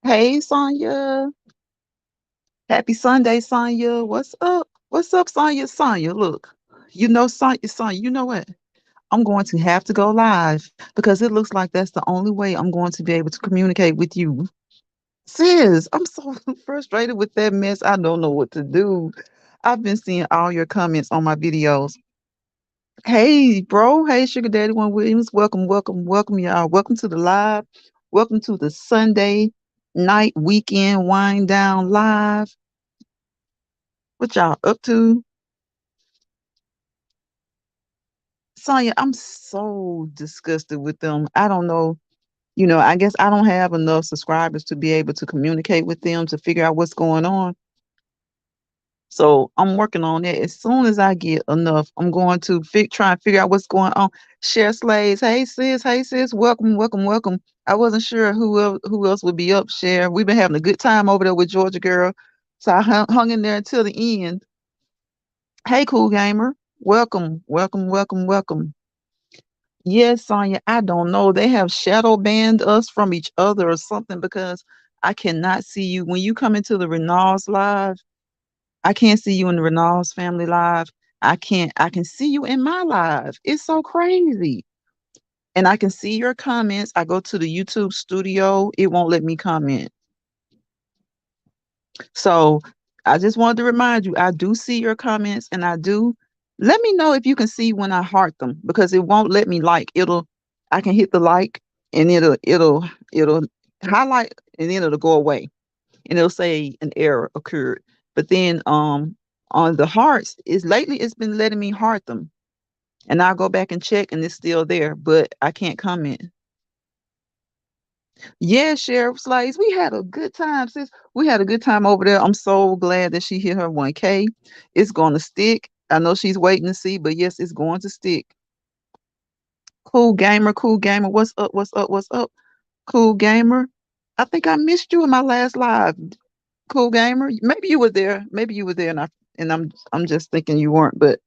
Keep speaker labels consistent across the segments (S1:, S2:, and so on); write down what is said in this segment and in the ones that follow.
S1: Hey, Sonya. Happy Sunday, Sonya. What's up? What's up, Sonya? Sonya, look. Sonya, you know what? I'm going to have to go live because it looks like that's the only way I'm going to be able to communicate with you. Sis, I'm so frustrated with that mess. I don't know what to do. I've been seeing all your comments on my videos. Hey, bro. Hey, Sugar Daddy One Williams. Welcome, welcome, welcome, y'all. Welcome to the live. Welcome to the Sunday night weekend wind down live. What y'all up to? Sonya, I'm so disgusted with them. I don't know. I guess I don't have enough subscribers to be able to communicate with them to figure out what's going on. So I'm working on it. As soon as I get enough, I'm going to try and figure out what's going on. Share Slays. Hey sis, welcome, welcome, welcome. I wasn't sure who else would be up. Share. We've been having a good time over there with Georgia Girl. So I hung in there until the end. Hey, cool gamer. Welcome, welcome, welcome, welcome. Yes, Sonya, I don't know. They have shadow banned us from each other or something because I cannot see you. When you come into the Renals live, I can't see you in the Renals family live. I can see you in my live. It's so crazy. And I can see your comments. I go to the YouTube studio, it won't let me comment. So I just wanted to remind you, I do see your comments and I do let me know if you can see when I heart them because it won't let me like. I can hit the like and it'll highlight and then it'll go away and it'll say an error occurred. But then on the hearts is lately it's been letting me heart them. And I'll go back and check and it's still there, but I can't comment. Yeah, Sheriff Slays, we had a good time, sis. We had a good time over there. I'm so glad that she hit her 1K. It's going to stick. I know she's waiting to see, but yes, it's going to stick. Cool gamer, cool gamer. What's up? What's up? What's up? Cool gamer. I think I missed you in my last live. Cool gamer. Maybe you were there. Maybe you were there, and I'm just thinking you weren't. But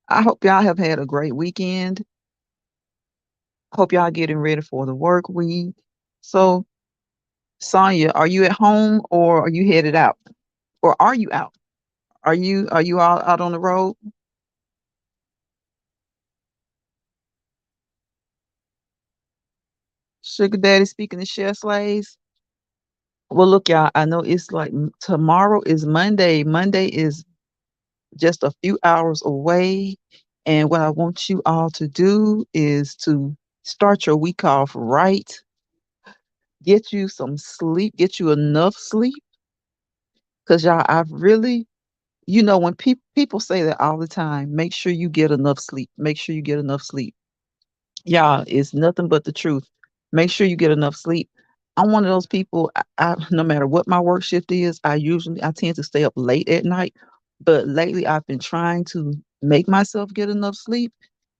S1: I hope y'all have had a great weekend. Hope y'all getting ready for the work week. So, Sonya, are you at home or are you headed out? Or are you out? Are you all out on the road? Sugar Daddy speaking to Chef Slays. Well, look, y'all. I know it's like tomorrow is Monday. Monday is just a few hours away, and what I want you all to do is to start your week off right. Get you some sleep. Get you enough sleep, cause y'all, I've really, when people say that all the time, make sure you get enough sleep. Make sure you get enough sleep. Y'all, it's nothing but the truth. Make sure you get enough sleep. I'm one of those people, no matter what my work shift is, I tend to stay up late at night. But lately I've been trying to make myself get enough sleep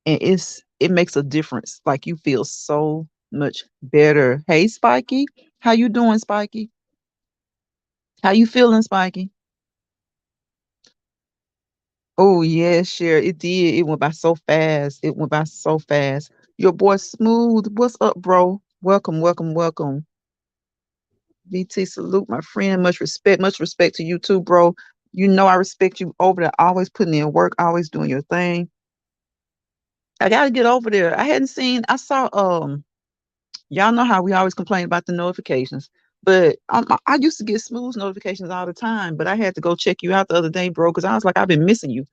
S1: and it makes a difference. Like you feel so much better. Hey Spiky, how you doing, Spiky? How you feeling, Spiky? Oh yeah, sure. It did. It went by so fast. It went by so fast. Your boy Smooth. What's up, bro? Welcome, welcome, welcome. VT salute, my friend. Much respect to you too, bro. You know I respect you over there, always putting in work, always doing your thing. I gotta get over there. I hadn't seen I saw Y'all know how we always complain about the notifications, but I used to get smooth notifications all the time, but I had to go check you out the other day, bro, because I was like, I've been missing you.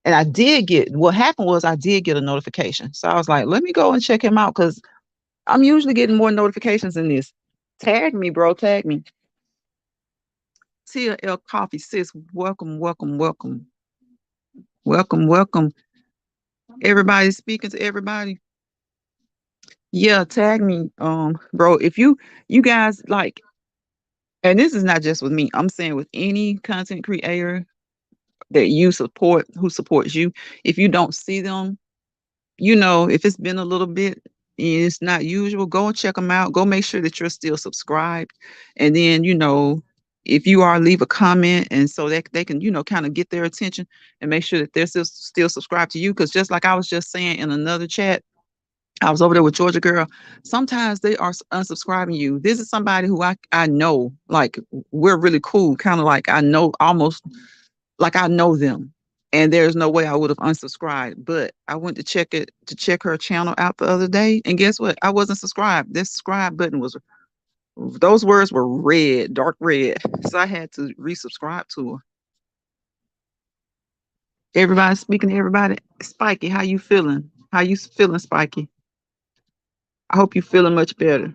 S1: And I did get, what happened was I did get a notification. So I was like, let me go and check him out because I'm usually getting more notifications than this. Tag me, bro. Tag me. Tia L Coffee, sis. Welcome, welcome, welcome. Welcome, welcome. Everybody speaking to everybody. Yeah, tag me, bro. If you guys like, and this is not just with me, I'm saying with any content creator that you support, who supports you, if you don't see them, if it's been a little bit, it's not usual, go and check them out. Go make sure that you're still subscribed. And then, if you are, leave a comment. And so that they can, kind of get their attention and make sure that they're still subscribed to you. Cause just like I was just saying in another chat, I was over there with Georgia Girl. Sometimes they are unsubscribing you. This is somebody who I know, like we're really cool, kind of like I know almost like I know them. And there's no way I would have unsubscribed. But I went to check her channel out the other day. And guess what? I wasn't subscribed. This subscribe button was, those words were red, dark red. So I had to resubscribe to her. Everybody speaking to everybody. Spiky, how you feeling? How you feeling, Spiky? I hope you feeling much better.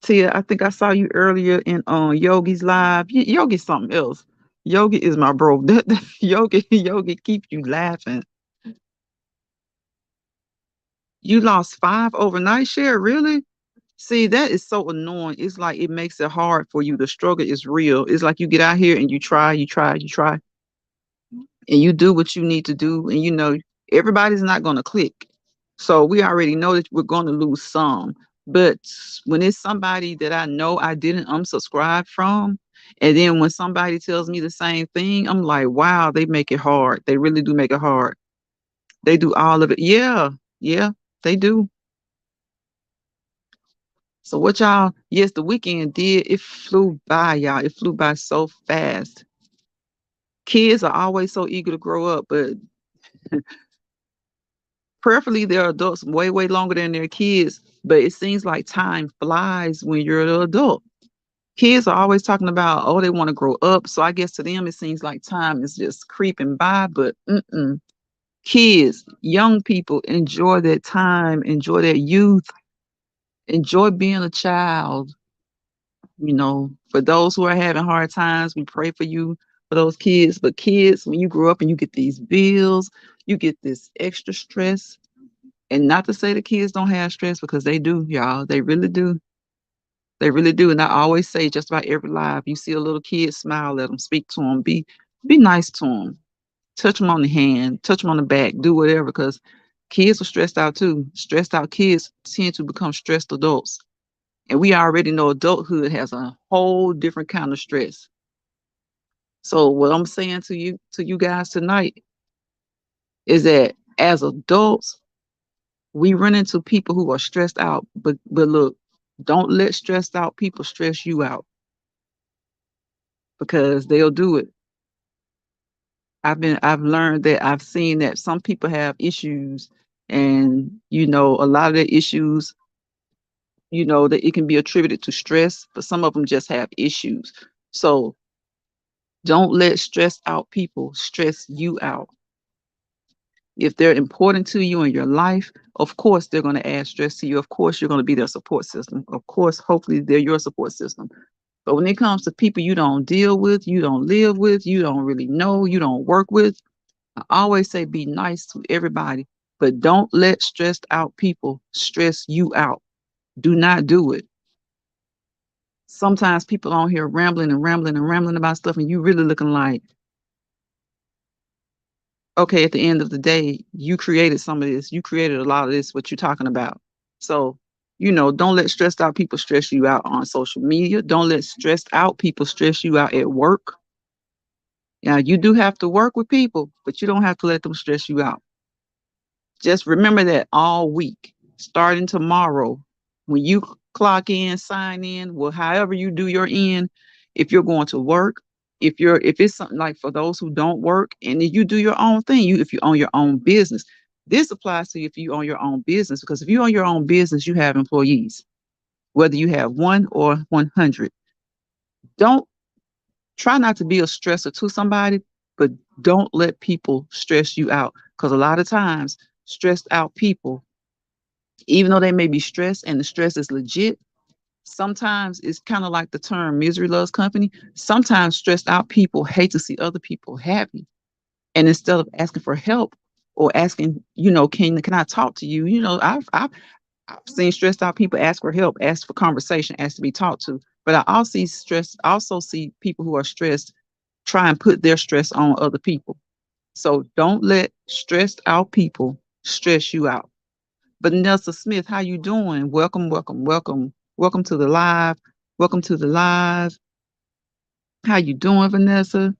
S1: Tia, I think I saw you earlier in Yogi's live. Yogi's something else. Yogi is my bro. Yogi keep you laughing. You lost 5 overnight share, really? See, that is so annoying. It's like it makes it hard for you. The struggle is real. It's like you get out here and you try, and you do what you need to do, and everybody's not gonna click. So we already know that we're gonna lose some. But when it's somebody that I know I didn't unsubscribe from, and then when somebody tells me the same thing, I'm like, wow, they make it hard. They really do make it hard. They do all of it. Yeah, yeah, they do. So what y'all, yes, the weekend it flew by, y'all. It flew by so fast. Kids are always so eager to grow up, but preferably they're adults way, way longer than their kids. But it seems like time flies when you're an adult. Kids are always talking about, oh, they want to grow up. So I guess to them, it seems like time is just creeping by, but kids, young people, enjoy that time, enjoy that youth, enjoy being a child. For those who are having hard times, we pray for you, for those kids. But kids, when you grow up and you get these bills, you get this extra stress. And not to say the kids don't have stress, because they do, y'all. They really do. They really do. And I always say, just about every live, you see a little kid, smile at them, speak to them, be nice to them, touch them on the hand, touch them on the back, do whatever, because kids are stressed out too. Stressed out kids tend to become stressed adults. And we already know adulthood has a whole different kind of stress. So what I'm saying to you guys tonight is that as adults, we run into people who are stressed out, but look, don't let stressed out people stress you out, because they'll do it. I've learned that, I've seen that some people have issues, and a lot of the issues, that it can be attributed to stress, but some of them just have issues. So don't let stressed out people stress you out. If they're important to you in your life, of course they're going to add stress to you. Of course you're going to be their support system. Of course, hopefully they're your support system. But when it comes to people you don't deal with, you don't live with, you don't really know, you don't work with, I always say be nice to everybody, but don't let stressed out people stress you out. Do not do it. Sometimes people on here rambling and rambling and rambling about stuff, and you really looking like, okay, at the end of the day, you created some of this. You created a lot of this, what you're talking about. So, don't let stressed out people stress you out on social media. Don't let stressed out people stress you out at work. Now, you do have to work with people, but you don't have to let them stress you out. Just remember that all week, starting tomorrow, when you clock in, sign in, well, however you do your end, if you're going to work, if it's something like for those who don't work and you do your own thing, if you own your own business, This applies to you if you own your own business, because if you own your own business, you have employees, whether you have one or 100. Don't try not to be a stressor to somebody, but don't let people stress you out. Because a lot of times, stressed out people, even though they may be stressed and the stress is legit, sometimes it's kind of like the term misery loves company. Sometimes stressed out people hate to see other people happy. And instead of asking for help or asking, can I talk to you? I've seen stressed out people ask for help, ask for conversation, ask to be talked to. But also see people who are stressed try and put their stress on other people. So don't let stressed out people stress you out. But Nelson Smith, how you doing? Welcome, welcome, welcome. Welcome to the live. Welcome to the live. How you doing, Vanessa?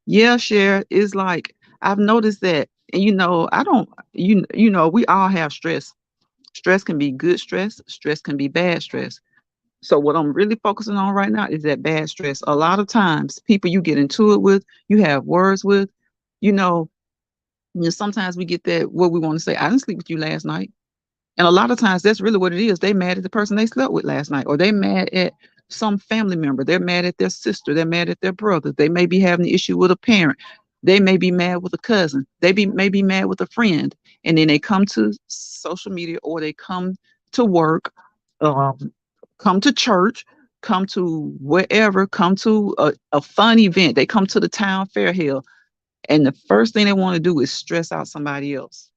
S1: Yeah, Cher, it's like I've noticed that, and I don't, we all have stress. Stress can be good stress, stress can be bad stress. So what I'm really focusing on right now is that bad stress. A lot of times, people you get into it with, you have words with, you know, sometimes we get that what we want to say. I didn't sleep with you last night. And a lot of times that's really what it is. They mad at the person they slept with last night, or they mad at some family member. They're mad at their sister. They're mad at their brother. They may be having an issue with a parent. They may be mad with a cousin. May be mad with a friend. And then they come to social media, or they come to work, um, come to church, come to wherever, come to a fun event. They come to the town fair hill. And the first thing they want to do is stress out somebody else.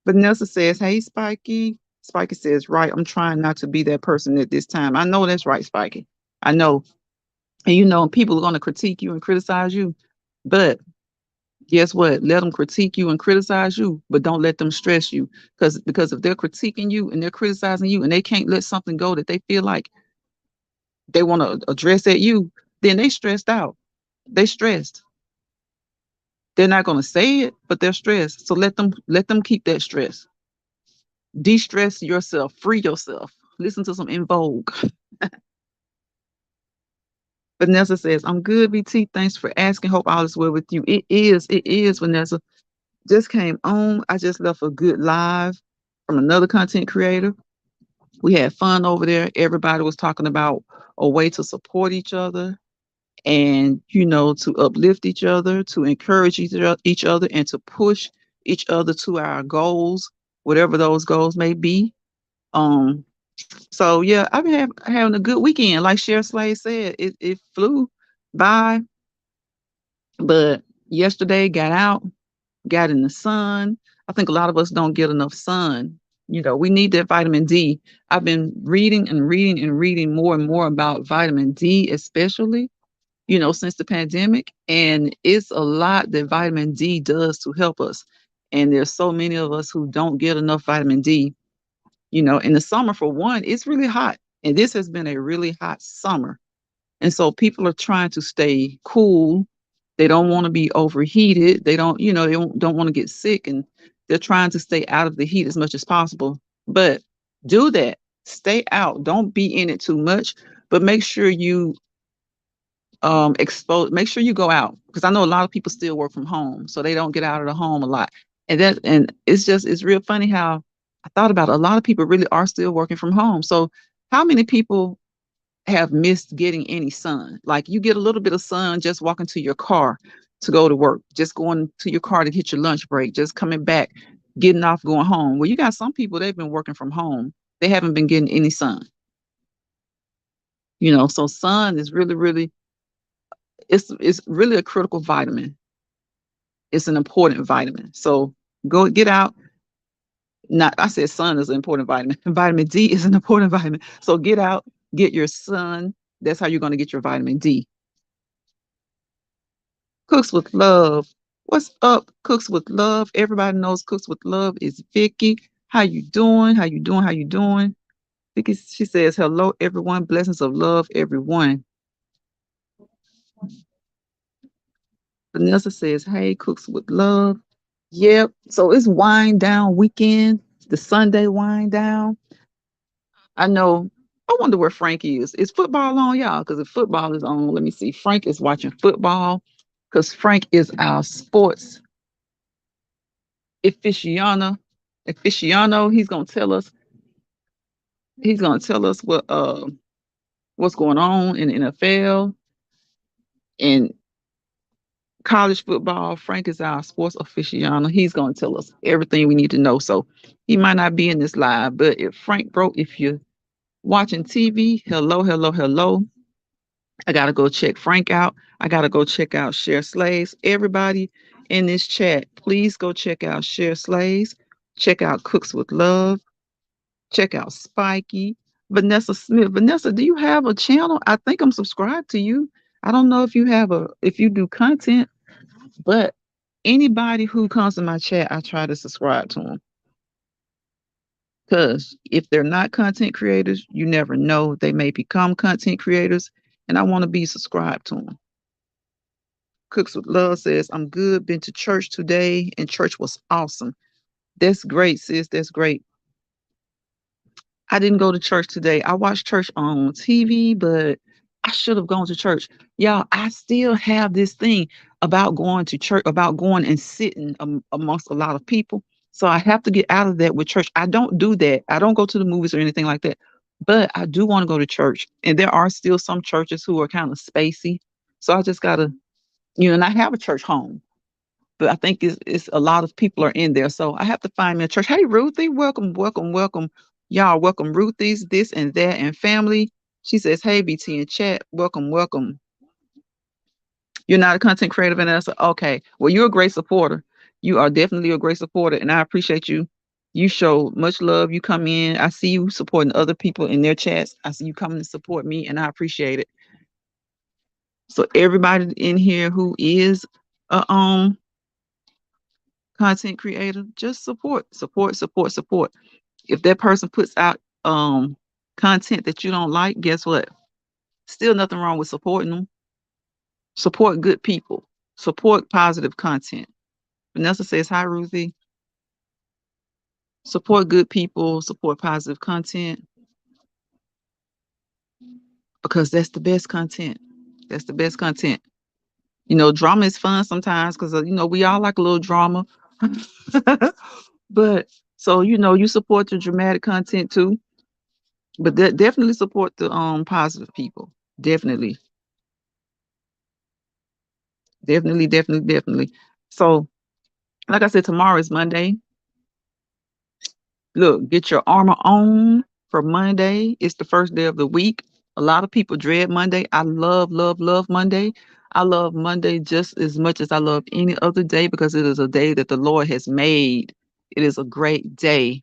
S1: Vanessa says, "Hey, Spiky." Spiky says, "Right, I'm trying not to be that person at this time." I know that's right, Spiky. I know. And people are going to critique you and criticize you. But guess what? Let them critique you and criticize you, but don't let them stress you. Because if they're critiquing you and they're criticizing you and they can't let something go that they feel like they want to address at you, then they stressed out. They stressed. They're not going to say it, but they're stressed. So let them keep that stress. De-stress yourself, free yourself. Listen to some In Vogue. Vanessa says, "I'm good, BT. Thanks for asking. Hope all is well with you." It is, Vanessa. Just came on. I just left a good live from another content creator. We had fun over there. Everybody was talking about a way to support each other and, to uplift each other, to encourage each other, and to push each other to our goals, whatever those goals may be. Um, So yeah, I've been having a good weekend. Like Cher Slade said, it flew by. But yesterday got out, got in the sun. I think a lot of us don't get enough sun. We need that vitamin D. I've been reading and reading and reading more and more about vitamin D, especially, since the pandemic. And it's a lot that vitamin D does to help us. And there's so many of us who don't get enough vitamin D. In the summer, for one, it's really hot. And this has been a really hot summer. And so people are trying to stay cool. They don't want to be overheated. They don't want to get sick. And they're trying to stay out of the heat as much as possible. But do that. Stay out. Don't be in it too much. But make sure you go out, because I know a lot of people still work from home, so they don't get out of the home a lot. And it's real funny how I thought about it. A lot of people really are still working from home. So how many people have missed getting any sun? Like, you get a little bit of sun just walking to your car to go to work, just going to your car to hit your lunch break, just coming back, getting off, going home. Well, you got some people, they've been working from home. They haven't been getting any sun. So sun is really, really, it's really a critical vitamin. It's an important vitamin. So go get out. Not, I said sun is an important vitamin. Vitamin D is an important vitamin. So get out, get your sun. That's how you're going to get your vitamin D. Cooks with Love. What's up, Cooks with Love? Everybody knows Cooks with Love is Vicky. How you doing? How you doing? How you doing? Vicky, she says, "Hello, everyone. Blessings of love, everyone." Vanessa says, "Hey, Cooks with Love." Yep. So it's wind down weekend, the Sunday wind down. I know. I wonder where Frank is. Is football on, y'all? Because if football is on, let me see. Frank is watching football. because Frank is our sports aficionado. Aficionado. He's gonna tell us what's going on in the NFL and college football. Frank is our sports aficionado. He's gonna tell us everything we need to know. So he might not be in this live, but if Frank broke, if you're watching TV, hello, hello, hello. I gotta go check Frank out. I gotta go check out Share Slaves. Everybody in this chat, please go check out Share Slaves. Check out Cooks with Love. Check out Spiky. Vanessa Smith. Vanessa, do you have a channel? I think I'm subscribed to you. I don't know if you do content, but anybody who comes in my chat, I try to subscribe to them. Because if they're not content creators, you never know. They may become content creators, and I want to be subscribed to them. Cooks with Love says, I'm good. Been to church today, and church was awesome. That's great, sis. That's great. I didn't go to church today. I watched church on TV, but I should have gone to church. Y'all, I still have this thing about going to church, about going and sitting amongst a lot of people. So I have to get out of that with church. I don't do that. I don't go to the movies or anything like that. But I do want to go to church. And there are still some churches who are kind of spacey. So I just got to, and I have a church home, but I think it's a lot of people are in there. So I have to find me a church. Hey, Ruthie, welcome, welcome, welcome. Y'all, welcome, Ruthie's, this and that, and family. She says, hey, BT in chat, welcome, welcome. You're not a content creator, Vanessa? Okay. Well, you're a great supporter. You are definitely a great supporter, and I appreciate you. You show much love. You come in. I see you supporting other people in their chats. I see you coming to support me, and I appreciate it. So everybody in here who is a content creator, just support, support, support, support. If that person puts out content that you don't like, guess what? Still nothing wrong with supporting them. Support good people. Support positive content. Vanessa says, hi, Ruthie. Support good people, support positive content because that's the best content. That's the best content. Drama is fun sometimes because, we all like a little drama. But so, you support the dramatic content too, but definitely support the positive people. Definitely. Definitely, definitely, definitely. So, like I said, tomorrow is Monday. Look, get your armor on for Monday. It's the first day of the week. A lot of people dread Monday. I love, love, love Monday. I love Monday just as much as I love any other day because it is a day that the Lord has made. It is a great day.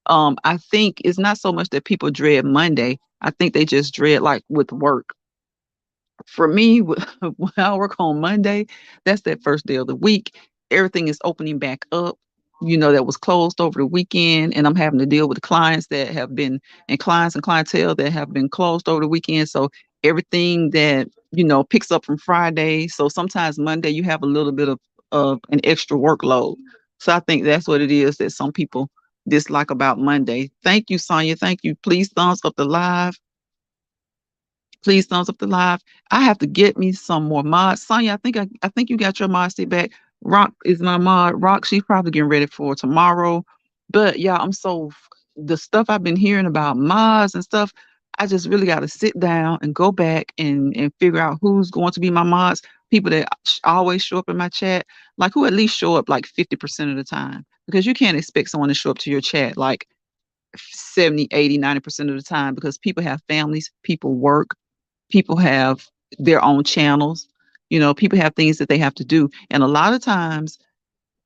S1: I think it's not so much that people dread Monday. I think they just dread like with work. For me, when I work on Monday, that's that first day of the week. Everything is opening back up, that was closed over the weekend. And I'm having to deal with clients that have been, and clients and clientele that have been closed over the weekend. So everything that, picks up from Friday. So sometimes Monday, you have a little bit of an extra workload. So I think that's what it is that some people dislike about Monday. Thank you, Sonia. Thank you. Please thumbs up the live. Please thumbs up the live. I have to get me some more mods. Sonya, I think you got your mod stick back. Rock is my mod. Rock, she's probably getting ready for tomorrow. But yeah, the stuff I've been hearing about mods and stuff, I just really got to sit down and go back and figure out who's going to be my mods. People that always show up in my chat, like who at least show up like 50% of the time. Because you can't expect someone to show up to your chat like 70, 80, 90% of the time because people have families, people work, people have their own channels, people have things that they have to do. And a lot of times,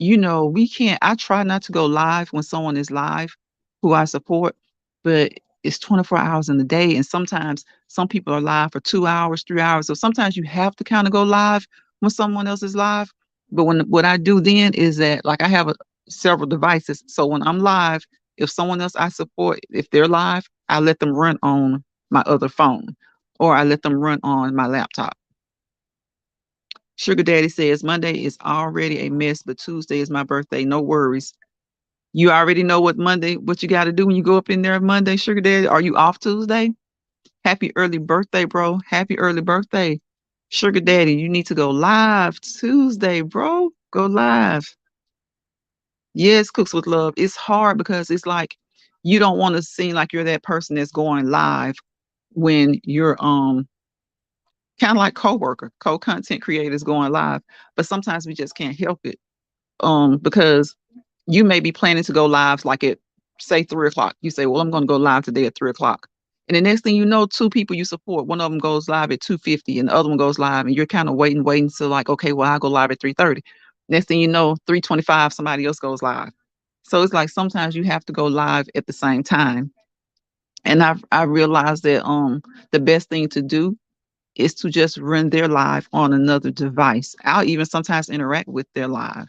S1: I try not to go live when someone is live who I support, but it's 24 hours in the day. And sometimes some people are live for 2 hours, 3 hours. So sometimes you have to kind of go live when someone else is live. But what I do then is that like I have several devices. So when I'm live, if someone else I support, if they're live, I let them run on my other phone or I let them run on my laptop. Sugar Daddy says Monday is already a mess, but Tuesday is my birthday. No worries. You already know what you got to do when you go up in there Monday, Sugar Daddy. Are you off Tuesday? Happy early birthday, bro. Happy early birthday. Sugar Daddy, you need to go live Tuesday, bro. Go live. Yes, Cooks with Love. It's hard because it's like you don't want to seem like you're that person that's going live when you're kind of like co-worker, co-content creators going live. But sometimes we just can't help it. Because you may be planning to go live like at say 3 o'clock. You say, well, I'm gonna go live today at 3 o'clock. And the next thing you know, two people you support, one of them goes live at 2:50 and the other one goes live, and you're kind of waiting till like, okay, well, I'll go live at 3:30. Next thing you know, 3:25, somebody else goes live. So it's like sometimes you have to go live at the same time. And I realized that the best thing to do is to just run their live on another device. I'll even sometimes interact with their live.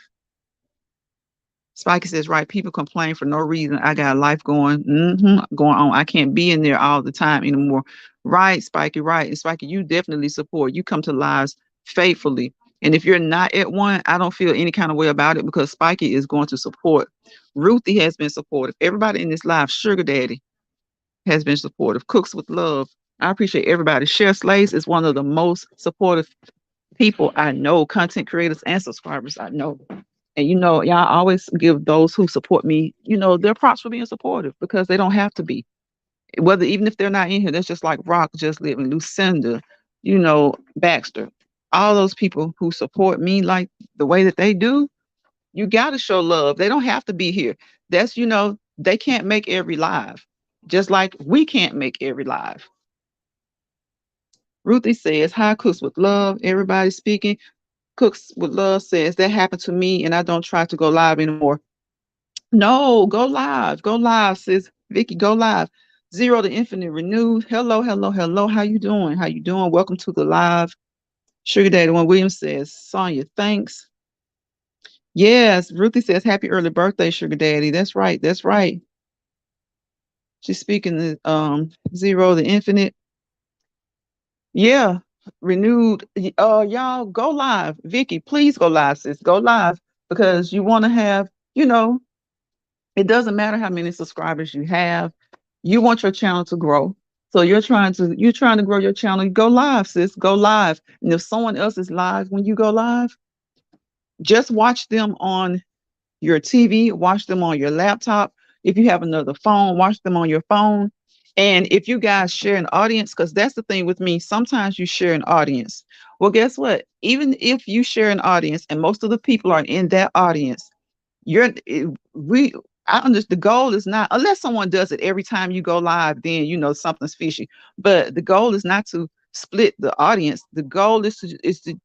S1: Spiky says, right, people complain for no reason. I got life going on. I can't be in there all the time anymore. Right, Spiky, right. And Spiky, you definitely support. You come to lives faithfully. And if you're not at one, I don't feel any kind of way about it because Spiky is going to support. Ruthie has been supportive. Everybody in this live, Sugar Daddy has been supportive. Cooks with Love. I appreciate everybody. Share Slays is one of the most supportive people I know, content creators and subscribers I know. And y'all always give those who support me, their props for being supportive because they don't have to be. Whether even if they're not in here, that's just like Rock, Just Living, Lucinda, Baxter. All those people who support me like the way that they do, you gotta show love. They don't have to be here. That's they can't make every live. Just like we can't make every live. Ruthie says, hi, Cooks with Love. Everybody speaking. Cooks with Love says, that happened to me and I don't try to go live anymore. No, go live. Go live, sis. Vicky, go live. Zero to Infinite Renewed. Hello, hello, hello. How you doing? How you doing? Welcome to the live. Sugar Daddy One Williams says, Sonya, thanks. Yes, Ruthie says, happy early birthday, Sugar Daddy. That's right. That's right. She's speaking the Zero to Infinite. Yeah, renewed. Y'all go live. Vicky, please go live, sis. Go live because you want to have, it doesn't matter how many subscribers you have. You want your channel to grow. So you're trying to grow your channel. Go live, sis. Go live. And if someone else is live when you go live, just watch them on your TV, watch them on your laptop. If you have another phone, watch them on your phone. And if you guys share an audience, because that's the thing with me, sometimes you share an audience. Well, guess what? Even if you share an audience and most of the people are in that audience, you're we I understand the goal is not unless someone does it every time you go live, then something's fishy. But the goal is not to split the audience. The goal is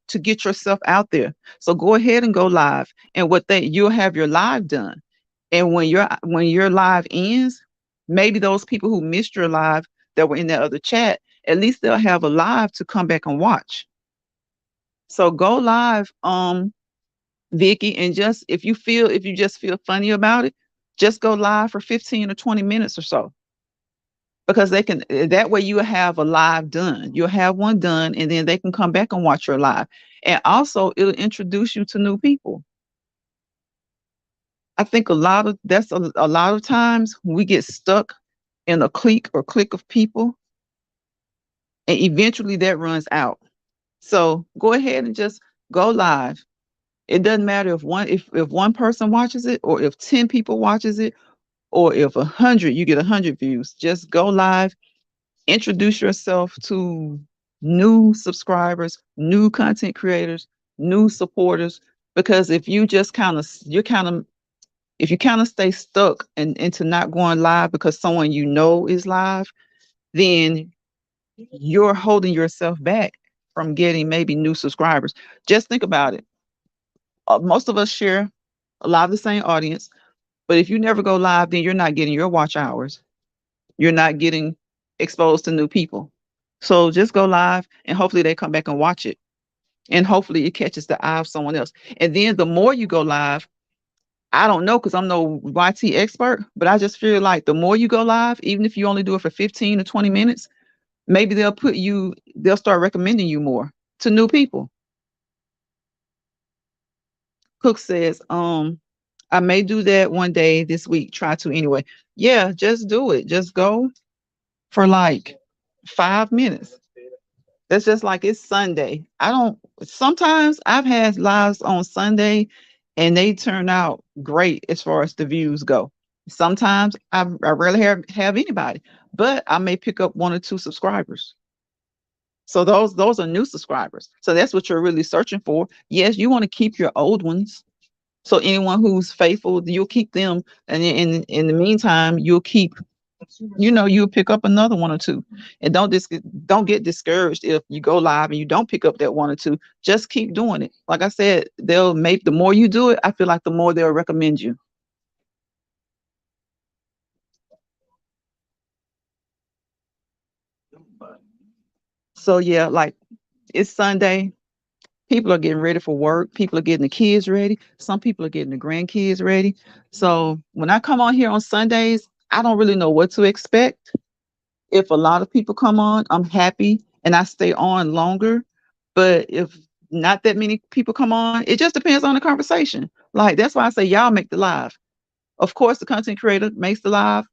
S1: to get yourself out there. So go ahead and go live. And you'll have your live done. And when your live ends, maybe those people who missed your live that were in that other chat, at least they'll have a live to come back and watch. So go live. Vicky, and just if you just feel funny about it, just go live for 15 or 20 minutes or so. Because that way you will have a live done. You'll have one done and then they can come back and watch your live. And also it'll introduce you to new people. I think a lot of times we get stuck in a clique of people and eventually that runs out. So go ahead and just go live. It doesn't matter if one person watches it or if 10 people watches it or if 100 you get 100 views. Just go live, introduce yourself to new subscribers, new content creators, new supporters. Because if you just if you kind of stay stuck and into not going live because someone is live, then you're holding yourself back from getting maybe new subscribers. Just think about it. Most of us share a lot of the same audience, but if you never go live, then you're not getting your watch hours. You're not getting exposed to new people. So just go live and hopefully they come back and watch it. And hopefully it catches the eye of someone else. And then the more you go live, I don't know because I'm no YT expert, but I just feel like the more you go live, even if you only do it for 15 or 20 minutes, maybe they'll start recommending you more to new people. Cook says, I may do that one day this week. Try to anyway. Yeah, just do it. Just go for like 5 minutes. That's just like it's Sunday. I don't sometimes I've had lives on Sunday and they turn out great as far as the views go. Sometimes I rarely have anybody, but I may pick up one or two subscribers. So those are new subscribers. So that's what you're really searching for. Yes, you want to keep your old ones. So anyone who's faithful, you'll keep them, and in the meantime, you'll keep, you'll pick up another one or two, and don't get discouraged if you go live and you don't pick up that one or two. Just keep doing it. Like I said, they'll make the more you do it, I feel like the more they'll recommend you. So yeah, like it's Sunday. People are getting ready for work. People are getting the kids ready. Some people are getting the grandkids ready. So when I come on here on Sundays, I don't really know what to expect. If a lot of people come on, I'm happy and I stay on longer. But if not that many people come on, it just depends on the conversation. Like that's why I say y'all make the live. Of course, the content creator makes the live.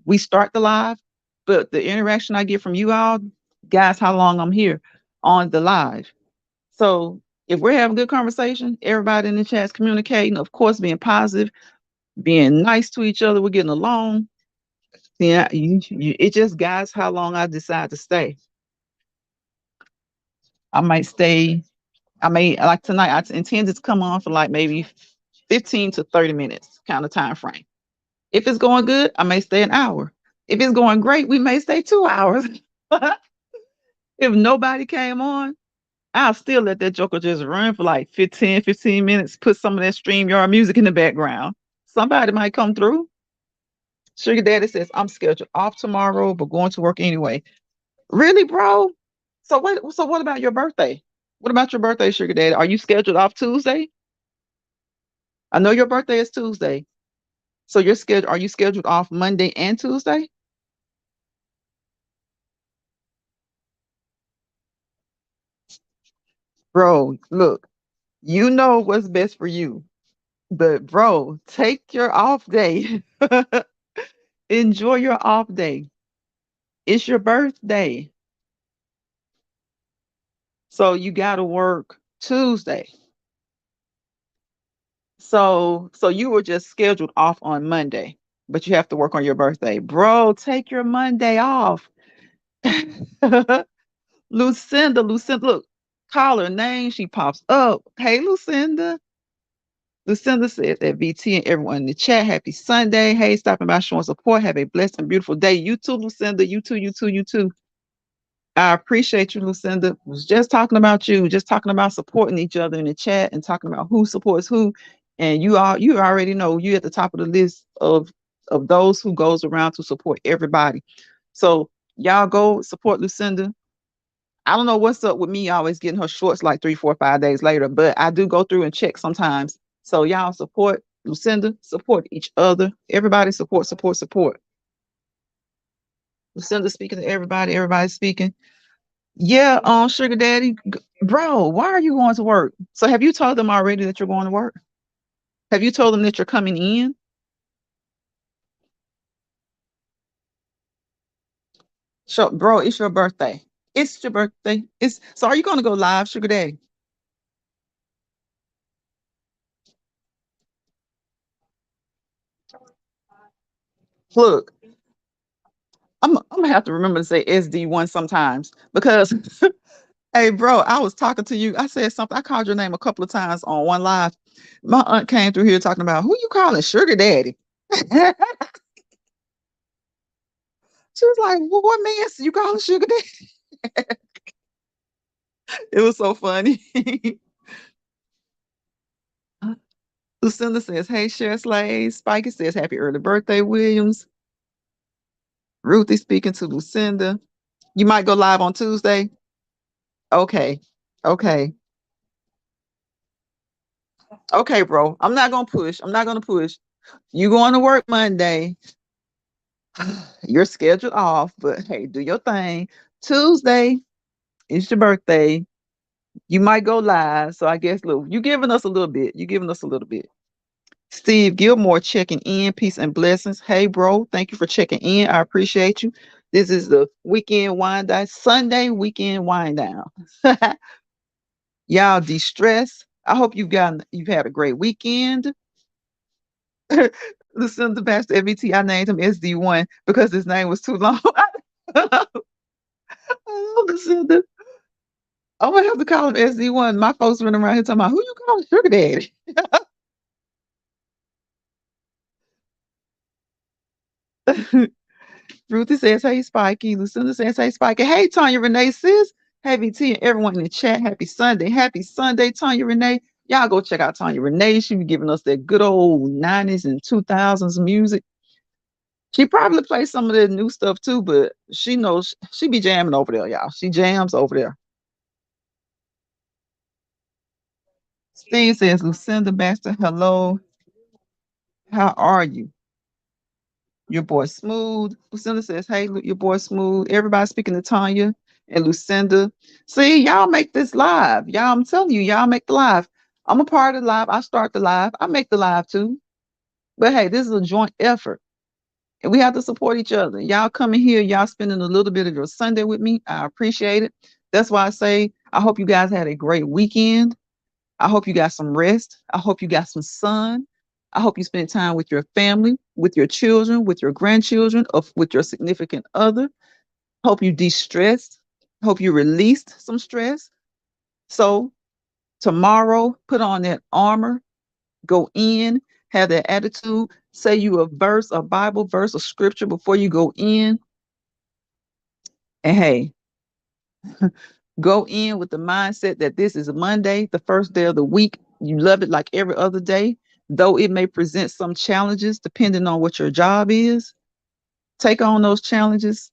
S1: We start the live, but the interaction I get from you all, guys, how long I'm here on the live. So if we're having good conversation, everybody in the chat's communicating, of course, being positive, being nice to each other, we're getting along. Yeah, it just guides how long I decide to stay. I might stay. I may like tonight. Intended to come on for like maybe 15 to 30 minutes kind of time frame. If it's going good, I may stay an hour. If it's going great, we may stay 2 hours. If nobody came on, I'll still let that joker just run for like 15 minutes, put some of that StreamYard music in the background. Somebody might come through. Sugar Daddy says, I'm scheduled off tomorrow, but going to work anyway. Really, bro? So what about your birthday? What about your birthday, Sugar Daddy? Are you scheduled off Tuesday? I know your birthday is Tuesday. So are you scheduled off Monday and Tuesday? Bro, look, you know what's best for you. But bro, take your off day. Enjoy your off day. It's your birthday. So you gotta work Tuesday. So you were just scheduled off on Monday, but you have to work on your birthday. Bro, take your Monday off. Lucinda, look, call her name. She pops up. Hey, Lucinda. Lucinda said that VT and everyone in the chat, happy Sunday. Hey, stopping by showing support. Have a blessed and beautiful day. You too, Lucinda. You too, you too, you too. I appreciate you, Lucinda. Was just talking about you, just talking about supporting each other in the chat and talking about who supports who. And you already know you at the top of the list of those who goes around to support everybody. So y'all go support Lucinda. I don't know what's up with me always getting her shorts like 3, 4, 5 days later, but I do go through and check sometimes. So y'all support Lucinda, support each other. Everybody support, support, support. Lucinda speaking to everybody, everybody speaking. Yeah, Sugar Daddy, bro, why are you going to work? So have you told them already that you're going to work? Have you told them that you're coming in? So, bro, it's your birthday. It's your birthday. It's so. Are you going to go live, Sugar Daddy? Look, I'm gonna have to remember to say SD1 sometimes because, hey, bro, I was talking to you. I said something. I called your name a couple of times on one live. My aunt came through here talking about who you calling Sugar Daddy. She was like, well, "What man you calling Sugar Daddy?" It was so funny. Lucinda says, "Hey, Cher Slade." Spiky says, "Happy early birthday, Williams." Ruthie speaking to Lucinda. You might go live on Tuesday. Okay. Okay. Okay, bro. I'm not gonna push. I'm not gonna push. You going to work Monday. You're scheduled off, but hey, do your thing. Tuesday is your birthday. You might go live. So I guess look, you giving us a little bit. You giving us a little bit. Steve Gilmore checking in. Peace and blessings. Hey, bro. Thank you for checking in. I appreciate you. This is the weekend wind down, Sunday weekend wind down. Y'all de-stress. I hope you've had a great weekend. Listen to Pastor MBT. I named him SD1 because his name was too long. Listen to, I'm gonna have to call him SD1. My folks running around here talking about who you calling sugar daddy. Ruthie says, hey, Spiky. Lucinda says, hey, Spiky. Hey, Tanya Renee, sis. Happy T and everyone in the chat. Happy Sunday. Happy Sunday, Tanya Renee. Y'all go check out Tanya Renee. She be giving us that good old 90s and 2000s music. She probably plays some of the new stuff too, but she knows she be jamming over there, y'all. She jams over there. Steve says, Lucinda Baxter, hello. How are you? Your boy Smooth. Lucinda says, hey, your boy Smooth. Everybody speaking to Tanya and Lucinda. See, y'all make this live. Y'all, I'm telling you, y'all make the live. I'm a part of the live. I start the live. I make the live too. But hey, this is a joint effort. And we have to support each other. Y'all coming here, y'all spending a little bit of your Sunday with me. I appreciate it. That's why I say I hope you guys had a great weekend. I hope you got some rest. I hope you got some sun. I hope you spend time with your family, with your children, with your grandchildren, with your significant other. Hope you de-stressed. Hope you released some stress. So tomorrow, put on that armor, go in, have that attitude, say you a verse, a Bible verse, a scripture before you go in. And hey, go in with the mindset that this is a Monday, the first day of the week. You love it like every other day, though it may present some challenges depending on what your job is. Take on those challenges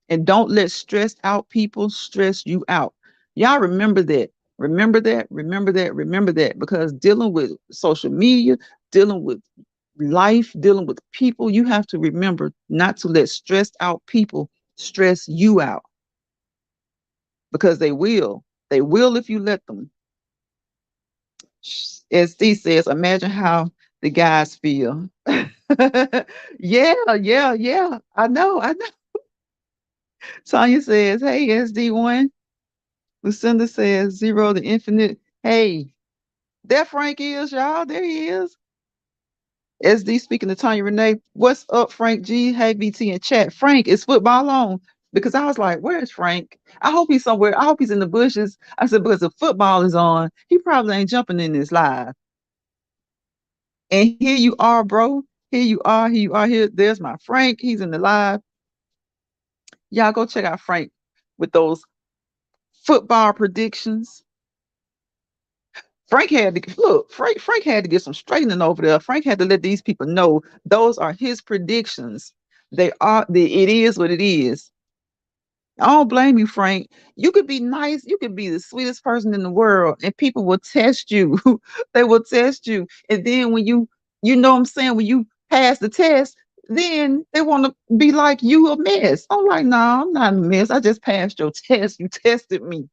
S1: and don't let stressed out people stress you out. Y'all remember that. Remember that. Remember that. Remember that. Because dealing with social media, dealing with life, dealing with people, you have to remember not to let stressed out people stress you out because they will. They will if you let them. As Steve says, imagine how the guys feel. Yeah, yeah, yeah. I know, I know. Tanya says, hey, SD1. Lucinda says, zero the infinite. Hey, there Frank is, y'all. There he is. SD speaking to Tanya Renee. What's up, Frank G? Hey, BT in chat. Frank, is football on? Because I was like, where's Frank? I hope he's somewhere. I hope he's in the bushes. I said, because the football is on, he probably ain't jumping in this live. And here you are, bro. Here you are. Here you are. Here. There's my Frank. He's in the live. Y'all go check out Frank with those football predictions. Frank had to look. Frank had to get some straightening over there. Frank had to let these people know those are his predictions. They are. It is what it is. I don't blame you, Frank. You could be nice. You could be the sweetest person in the world, and people will test you. They will test you, and then when you know what I'm saying, when you pass the test, then they want to be like you a mess. I'm like, no, I'm not a mess. I just passed your test. You tested me.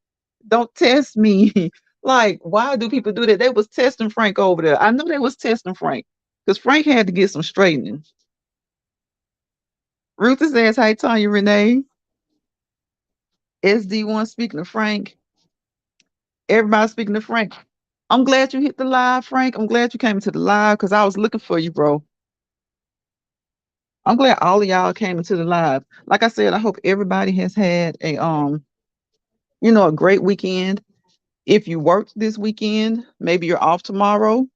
S1: Don't test me. Like, why do people do that? They was testing Frank over there. I know they was testing Frank because Frank had to get some straightening. Ruth says, "Hi, Tanya Renee." SD1 speaking to Frank. Everybody speaking to Frank. I'm glad you hit the live, Frank. I'm glad you came into the live because I was looking for you, bro. I'm glad all of y'all came into the live. Like I said, I hope everybody has had a great weekend. If you worked this weekend, maybe you're off tomorrow.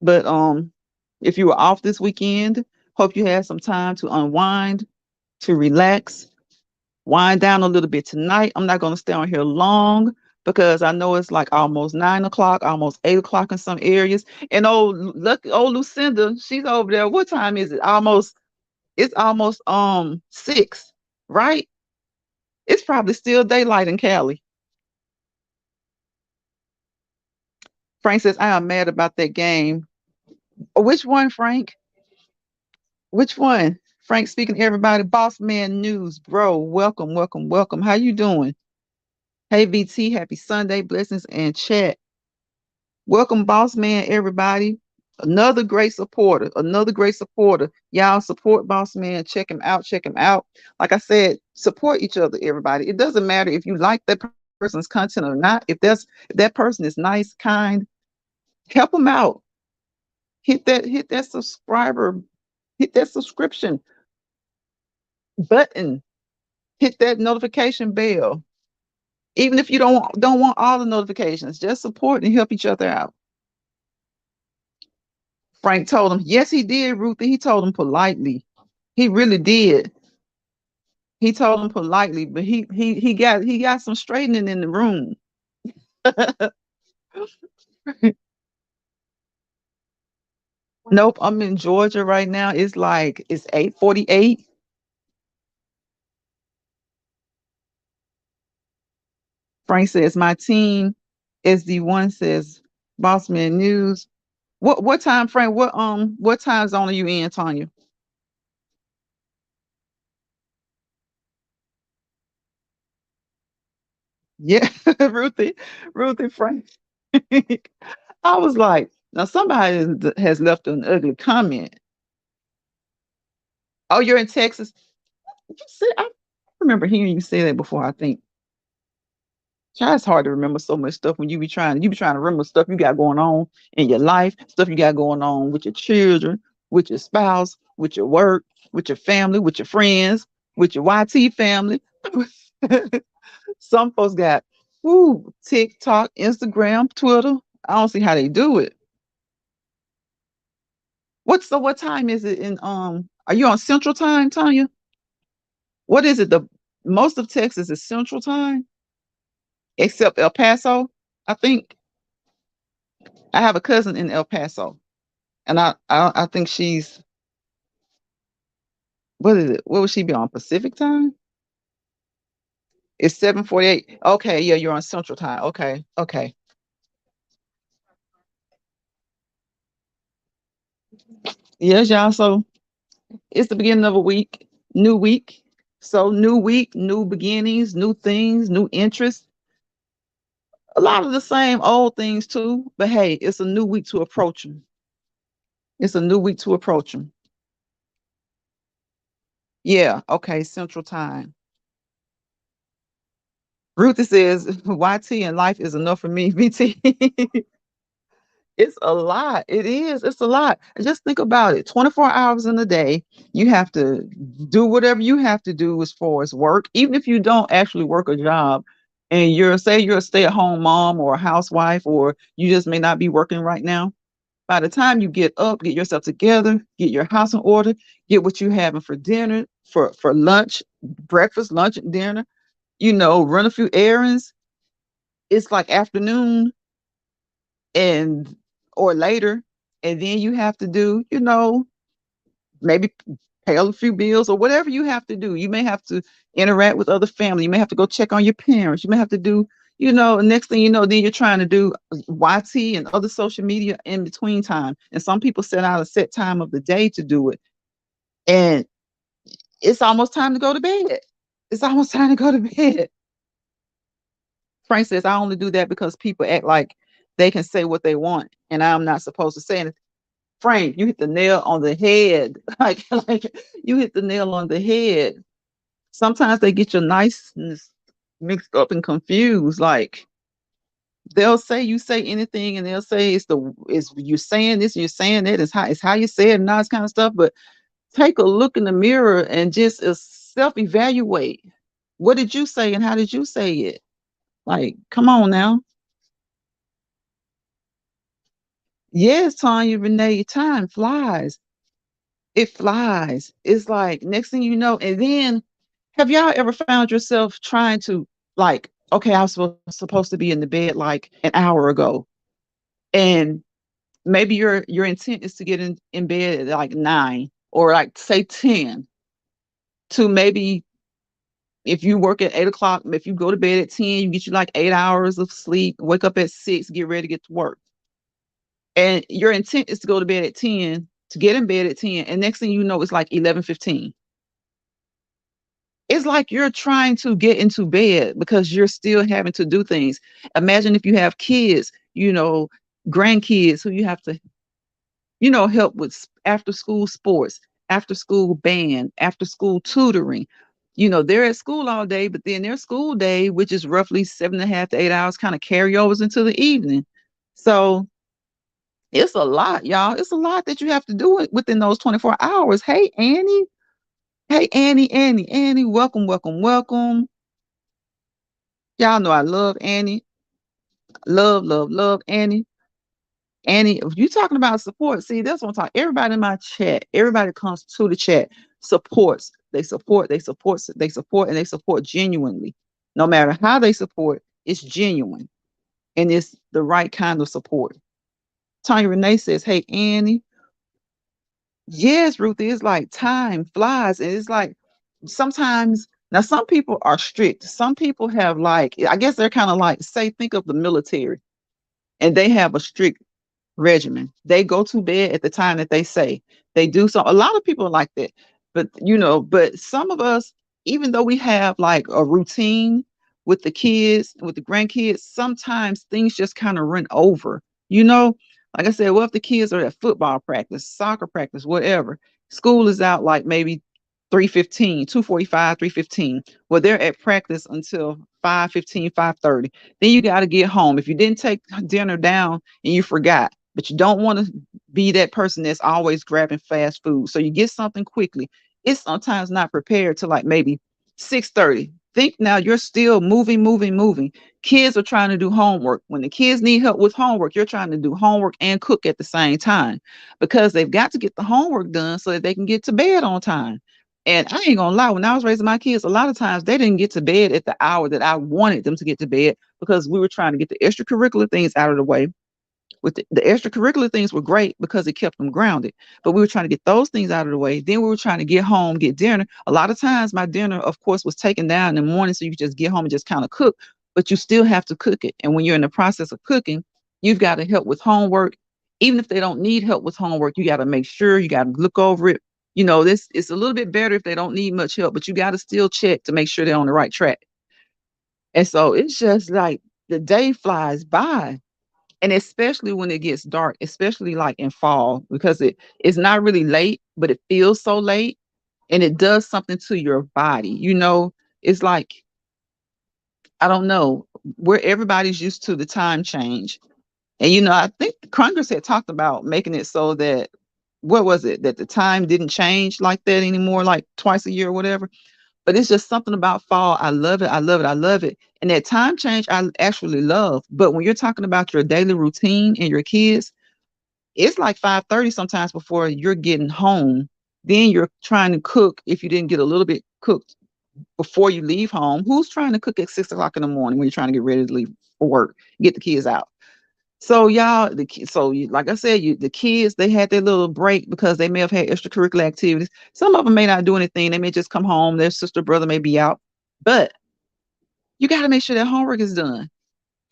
S1: But if you were off this weekend, hope you had some time to unwind, to relax, wind down a little bit tonight. I'm not going to stay on here long because I know it's like almost 9 o'clock, almost 8 o'clock in some areas. And old Lucinda, she's over there. What time is it? It's almost 6, right? It's probably still daylight in Cali. Frank says, I am mad about that game. Which one, Frank? Which one? Frank speaking to everybody. Boss Man News, bro. Welcome, welcome, welcome. How you doing? Hey, BT. Happy Sunday. Blessings and chat. Welcome, Boss Man, everybody. Another great supporter, another great supporter. Y'all support Boss Man. Check him out. Check him out. Like I said, support each other, everybody. It doesn't matter if you like that person's content or not. If that person is nice, kind, help them out. Hit that subscriber, hit that subscription button, hit that notification bell. Even if you don't want all the notifications, just support and help each other out. Frank told him, yes, he did, Ruthie. He told him politely. He really did. He told him politely, but he got some straightening in the room. Nope, I'm in Georgia right now. It's 8:48. Frank says my team is the one says Bossman News. What time, Frank? What time zone are you in, Tanya? Yeah, Ruthie, Ruthie Frank. I was like, now somebody has left an ugly comment. Oh, you're in Texas. You said I remember hearing you say that before. I think. Child, it's hard to remember so much stuff when you be trying to remember stuff you got going on in your life, stuff you got going on with your children, with your spouse, with your work, with your family, with your friends, with your YT family. Some folks got TikTok, Instagram, Twitter. I don't see how they do it. What time is it in are you on Central Time, Tanya? What is it? The most of Texas is Central Time, except El Paso. I think I have a cousin in El Paso, and I think she's what is it? What would she be on Pacific Time? It's 7:48. Okay, yeah, you're on Central Time. Okay, okay. Yes, y'all. So it's the beginning of a week, new week. So new week, new beginnings, new things, new interests. A lot of the same old things too, but hey, it's a new week to approach them. It's a new week to approach them. Yeah, okay, Central Time. Ruthie says, YT and life is enough for me, VT. It's a lot. It is. It's a lot. And just think about it. 24 hours in a day, you have to do whatever you have to do as far as work, even if you don't actually work a job and you're a stay-at-home mom or a housewife, or you just may not be working right now. By the time you get up, get yourself together, get your house in order, get what you having for dinner, for lunch, breakfast, lunch, and dinner, run a few errands. It's like afternoon and or later, and then you have to do, maybe pay a few bills or whatever you have to do. You may have to interact with other family. You may have to go check on your parents. You may have to do, next thing you know, then you're trying to do YT and other social media in between time. And some people set out a set time of the day to do it. And it's almost time to go to bed. It's almost time to go to bed. Frank says, I only do that because people act like they can say what they want and I'm not supposed to say anything. Frank, you hit the nail on the head. Like you hit the nail on the head. Sometimes they get your niceness mixed up and confused. Like they'll say you say anything and they'll say it's you're saying this, you're saying that, it's how you say it and all this kind of stuff. But take a look in the mirror and just self-evaluate. What did you say and how did you say it? Like, come on now. Yes, Tanya Renee, time flies. It flies. It's like next thing you know, and then have y'all ever found yourself trying to like, okay, I was supposed to be in the bed like an hour ago, and maybe your intent is to get in bed at like 9 or like say 10 to maybe if you work at 8 o'clock, if you go to bed at 10, you get you like 8 hours of sleep, wake up at 6, get ready to get to work. And your intent is to go to bed at 10, to get in bed at 10, and next thing you know, it's like 11:15. It's like you're trying to get into bed because you're still having to do things. Imagine if you have kids, grandkids who you have to. help with after school sports, after school band, after school tutoring. They're at school all day, but then their school day, which is roughly 7.5 to 8 hours, kind of carry overs into the evening. So it's a lot, y'all. It's a lot that you have to do it within those 24 hours. Hey, Annie. Hey, Annie, Annie, Annie. Welcome, welcome, welcome. Y'all know I love Annie. Love, love, love Annie. Annie, if you talking about support, see, that's what I'm talking. Everybody in my chat, everybody comes to the chat, supports. They support, they support, they support, and they support genuinely. No matter how they support, it's genuine and it's the right kind of support. Tanya Renee says, "Hey Annie, yes, Ruthie, it's like time flies, and it's like sometimes now some people are strict. Some people have like, I guess they're kind of like, say, think of the military, and they have a strict regimen. They go to bed at the time that they say. They do so. A lot of people are like that. But some of us, even though we have like a routine with the kids, with the grandkids, sometimes things just kind of run over. You know, like I said, well, if the kids are at football practice, soccer practice, whatever, school is out like maybe 3:15, 2:45, 3:15. Well, they're at practice until 5:15, 5:30. Then you got to get home. If you didn't take dinner down and you forgot, but you don't want to be that person that's always grabbing fast food. So you get something quickly. It's sometimes not prepared to like maybe 6:30. Think now you're still moving, moving, moving. Kids are trying to do homework. When the kids need help with homework, you're trying to do homework and cook at the same time because they've got to get the homework done so that they can get to bed on time. And I ain't gonna lie, when I was raising my kids, a lot of times they didn't get to bed at the hour that I wanted them to get to bed because we were trying to get the extracurricular things out of the way. With the extracurricular things were great because it kept them grounded, but we were trying to get those things out of the way. Then we were trying to get home, get dinner. A lot of times my dinner, of course, was taken down in the morning, so you could just get home and just kind of cook, but you still have to cook it. And when you're in the process of cooking, you've got to help with homework. Even if they don't need help with homework, you got to make sure, you got to look over it. This it's a little bit better if they don't need much help, but you got to still check to make sure they're on the right track. And so it's just like the day flies by, and especially when it gets dark, especially like in fall, because it's not really late, but it feels so late, and it does something to your body. It's like, I don't know, where everybody's used to the time change. And I think Congress had talked about making it so that, what was it, that the time didn't change like that anymore, like twice a year or whatever. But it's just something about fall. I love it. I love it. I love it. And that time change I actually love. But when you're talking about your daily routine and your kids, it's like 5:30 sometimes before you're getting home. Then you're trying to cook if you didn't get a little bit cooked before you leave home. Who's trying to cook at 6 o'clock in the morning when you're trying to get ready to leave for work, get the kids out? So y'all, like I said, the kids, they had their little break because they may have had extracurricular activities. Some of them may not do anything. They may just come home. Their sister, brother may be out, but you got to make sure that homework is done.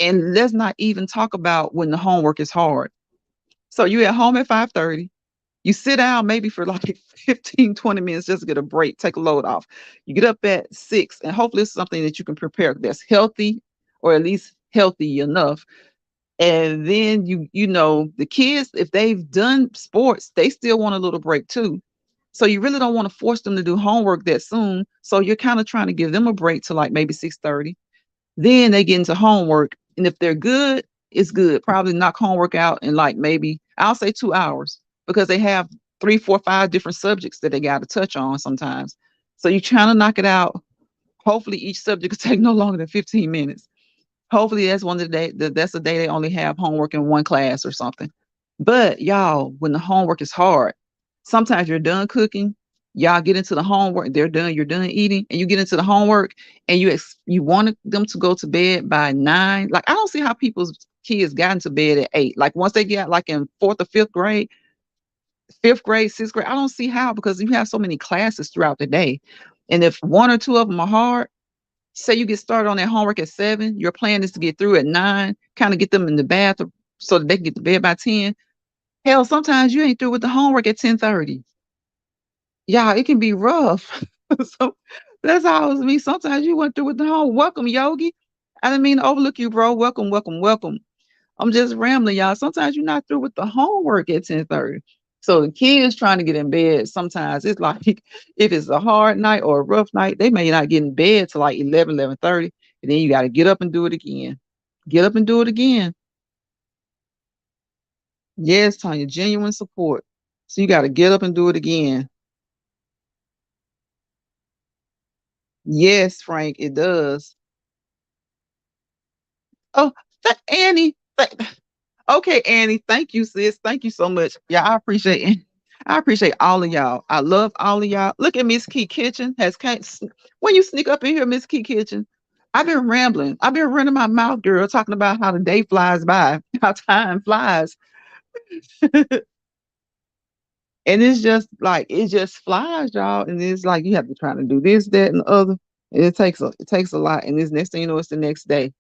S1: And let's not even talk about when the homework is hard. So you at home at 5:30. You sit down maybe for like 15, 20 minutes just to get a break, take a load off. You get up at 6, and hopefully it's something that you can prepare that's healthy, or at least healthy enough. And then the kids, if they've done sports, they still want a little break too. So you really don't want to force them to do homework that soon. So you're kind of trying to give them a break to like maybe 6:30. Then they get into homework. And if they're good, it's good. Probably knock homework out in like maybe, I'll say 2 hours, because they have three, four, five different subjects that they got to touch on sometimes. So you're trying to knock it out. Hopefully each subject could take no longer than 15 minutes. Hopefully that's one of the day that's the day they only have homework in one class or something. But y'all, when the homework is hard, sometimes you're done cooking, y'all get into the homework, they're done, you're done eating, and you get into the homework, and you wanted them to go to bed by 9. Like, I don't see how people's kids got into bed at 8. Like, once they get like in fourth or fifth grade, 5th grade, 6th grade, I don't see how, because you have so many classes throughout the day. And if one or two of them are hard, say you get started on that homework at 7, your plan is to get through at 9, kind of get them in the bathroom so that they can get to bed by 10. Hell, sometimes you ain't through with the homework at 10:30. Yeah, it can be rough. So that's how it was me. Sometimes you went through with the home. Welcome, Yogi. I didn't mean to overlook you, bro. Welcome, welcome, welcome. I'm just rambling, y'all. Sometimes you're not through with the homework at 10:30. So the kids trying to get in bed, sometimes it's like if it's a hard night or a rough night, they may not get in bed till like 11:30, and then you got to get up and do it again. Get up and do it again. Yes, Tanya, genuine support. So you got to get up and do it again. Yes, Frank, it does. Oh, Annie. Okay, Annie. Thank you, sis. Thank you so much. Yeah, I appreciate it. I appreciate all of y'all. I love all of y'all. Look at Miss Key Kitchen has came. When you sneak up in here, Miss Key Kitchen, I've been rambling. I've been running my mouth, girl, talking about how the day flies by, how time flies, and it's just like it just flies, y'all. And it's like you have to try to do this, that, and the other. And it takes a lot. And this next thing you know, it's the next day.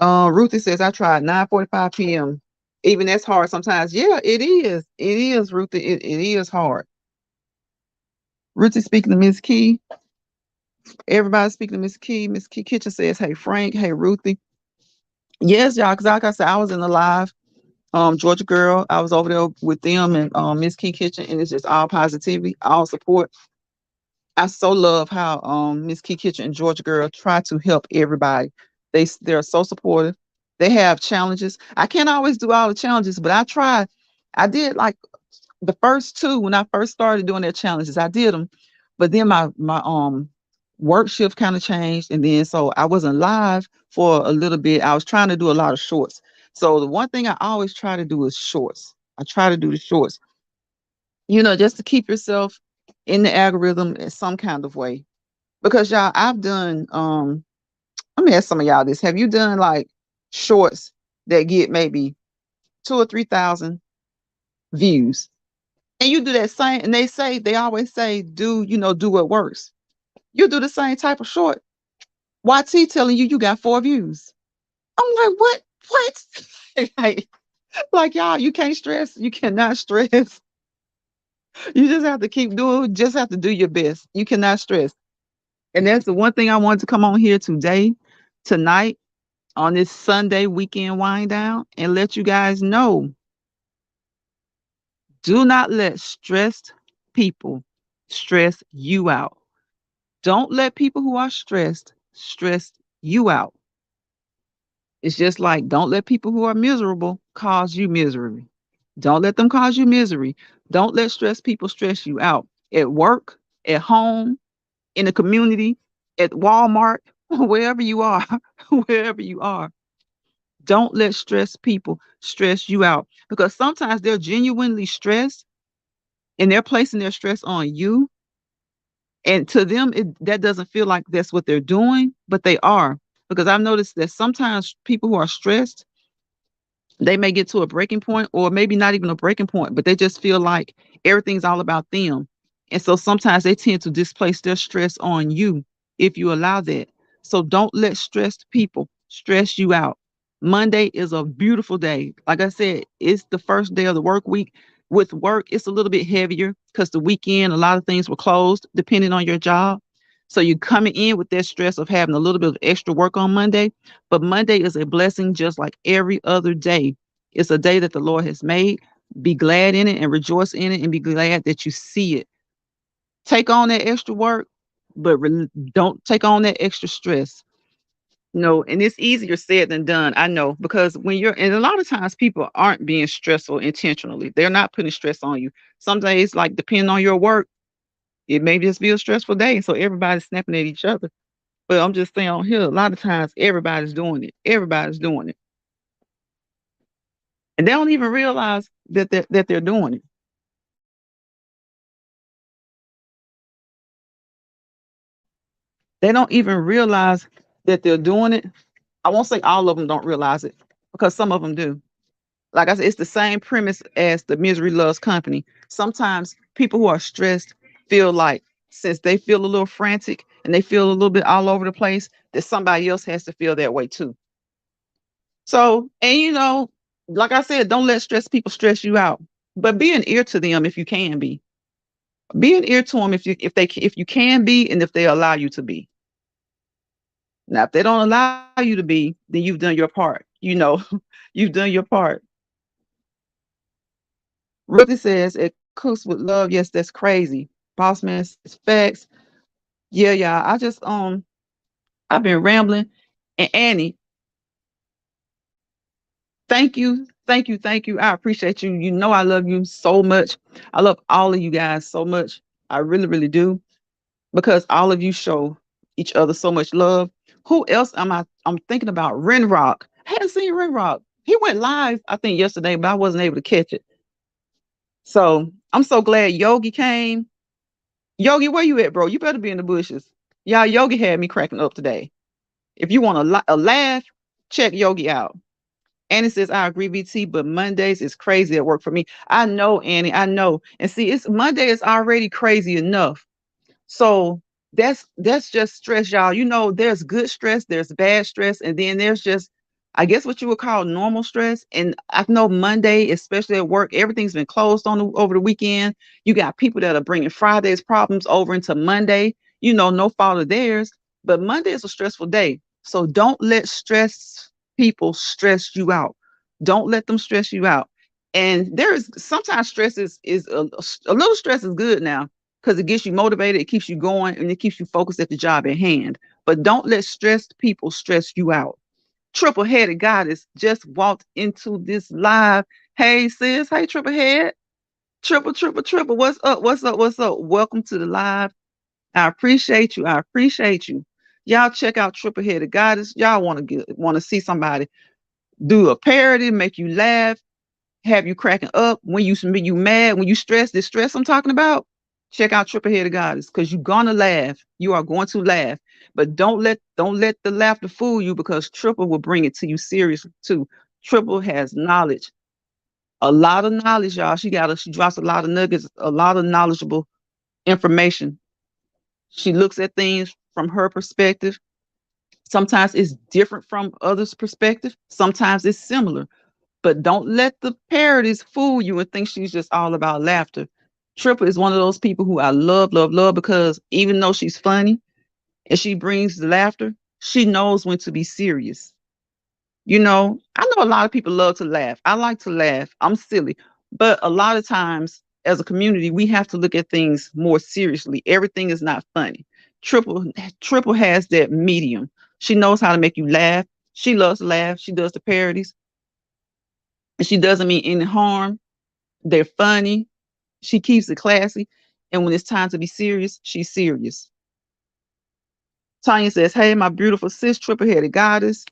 S1: Ruthie says I tried 9:45 p.m. Even that's hard sometimes. Yeah, it is. It is, Ruthie. It is hard. Ruthie speaking to Miss Key. Everybody speaking to Miss Key. Miss Key Kitchen says, "Hey Frank, hey Ruthie." Yes, y'all. Because like I said, I was in the live. Georgia girl. I was over there with them and Miss Key Kitchen, and it's just all positivity, all support. I so love how Miss Key Kitchen and Georgia Girl try to help everybody. They're so supportive. They have challenges. I can't always do all the challenges, but I try. I did like the first two when I first started doing their challenges. I did them, but then my work shift kind of changed, and then so I wasn't live for a little bit. I was trying to do a lot of shorts. So the one thing I always try to do is shorts. I try to do the shorts, just to keep yourself in the algorithm in some kind of way. Because y'all, I've done let me ask some of y'all this. Have you done like shorts that get maybe 2 or 3 thousand views? And you do that same, and they always say, do what works. You do the same type of short. YT telling you got 4 views. I'm like, what? What? like, like y'all, you can't stress. You cannot stress. You just have to keep doing, just have to do your best. You cannot stress. And that's the one thing I wanted to come on here today, tonight, on this Sunday weekend wind down and let you guys know, do not let stressed people stress you out. Don't let people who are stressed stress you out. It's just like don't let people who are miserable cause you misery. Don't let them cause you misery. Don't let stressed people stress you out at work, at home, in the community, at Walmart, wherever you are, wherever you are. Don't let stressed people stress you out because sometimes they're genuinely stressed and they're placing their stress on you. And to them, that doesn't feel like that's what they're doing, but they are. Because I've noticed that sometimes people who are stressed, they may get to a breaking point or maybe not even a breaking point, but they just feel like everything's all about them. And so sometimes they tend to displace their stress on you if you allow that. So don't let stressed people stress you out. Monday is a beautiful day. Like I said, it's the first day of the work week. With work, it's a little bit heavier because the weekend, a lot of things were closed depending on your job. So you're coming in with that stress of having a little bit of extra work on Monday. But Monday is a blessing just like every other day. It's a day that the Lord has made. Be glad in it and rejoice in it and be glad that you see it. Take on that extra work, but don't take on that extra stress. No, and it's easier said than done. I know because and a lot of times people aren't being stressful intentionally. They're not putting stress on you. Some days, like depending on your work, it may just be a stressful day. So everybody's snapping at each other. But I'm just saying on here, a lot of times everybody's doing it. Everybody's doing it. And they don't even realize that they're doing it. They don't even realize that they're doing it. I won't say all of them don't realize it because some of them do. Like I said, it's the same premise as the misery loves company. Sometimes people who are stressed feel like since they feel a little frantic and they feel a little bit all over the place, that somebody else has to feel that way too. So, and like I said, don't let stress people stress you out, but be an ear to them if you can be. Be an ear to them if you can be and if they allow you to be. Now, if they don't allow you to be, then you've done your part. You've done your part. Ruthie says it cooks with love. Yes, that's crazy. Boss man says facts. Yeah, yeah. I've been rambling. And Annie, thank you, thank you, thank you. I appreciate you. You know I love you so much. I love all of you guys so much. I really, really do. Because all of you show each other so much love. Who else am I? I'm thinking about Renrock. I hadn't seen Renrock. He went live, I think, yesterday, but I wasn't able to catch it. So I'm so glad Yogi came. Yogi, where you at, bro? You better be in the bushes. Y'all, Yogi had me cracking up today. If you want a laugh, check Yogi out. Annie says, I agree, VT, but Mondays is crazy at work for me. I know, Annie, I know. And see, it's Monday is already crazy enough. So that's just stress, y'all. There's good stress, there's bad stress, and then there's just, I guess, what you would call normal stress. And I know Monday, especially at work, everything's been closed over the weekend. You got people that are bringing Friday's problems over into Monday. No fault of theirs, but Monday is a stressful day. So don't let stress people stress you out. Don't let them stress you out. And there is sometimes stress is a little stress is good now because it gets you motivated, it keeps you going, and it keeps you focused at the job at hand. But don't let stressed people stress you out. Triple headed goddess just walked into this live. Hey sis, hey triple head, triple triple triple. What's up? What's up? What's up? Welcome to the live. I appreciate you. I appreciate you. Y'all check out triple headed goddess. Y'all want to see somebody do a parody, make you laugh, have you cracking up when you mad, when you stress, this stress I'm talking about. Check out Triple Headed Goddess because you're gonna laugh. You are going to laugh, but don't let the laughter fool you because Triple will bring it to you seriously too. Triple has knowledge, a lot of knowledge, y'all. She drops a lot of nuggets, a lot of knowledgeable information. She looks at things from her perspective. Sometimes it's different from others' perspective. Sometimes it's similar. But don't let the parodies fool you and think she's just all about laughter. Triple is one of those people who I love, love, love because even though she's funny and she brings the laughter, she knows when to be serious. I know a lot of people love to laugh. I like to laugh. I'm silly. But a lot of times as a community, we have to look at things more seriously. Everything is not funny. Triple has that medium. She knows how to make you laugh. She loves to laugh. She does the parodies and she doesn't mean any harm. They're funny. She keeps it classy. And when it's time to be serious, she's serious. Tanya says, hey, my beautiful sis, triple headed goddess.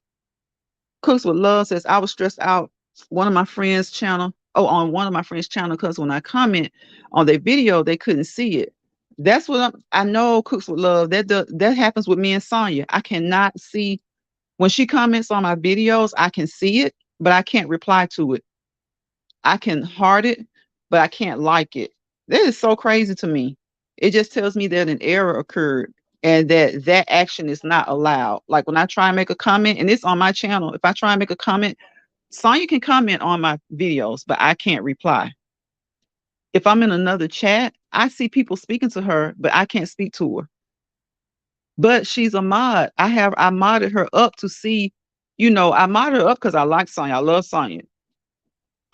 S1: Cooks with Love says, I was stressed out. One of my friends' channel. Oh, on one of my friends' channel, because when I comment on their video, they couldn't see it. That's what I know. Cooks with Love. That happens with me and Sonya. I cannot see when she comments on my videos. I can see it, but I can't reply to it. I can heart it, but I can't like it. That is so crazy to me. It just tells me that an error occurred and that action is not allowed. Like when I try and make a comment, and it's on my channel, if I try and make a comment, Sonya can comment on my videos, but I can't reply. If I'm in another chat, I see people speaking to her, but I can't speak to her. But she's a mod. I modded her up to see, I modded her up because I like Sonya. I love Sonya.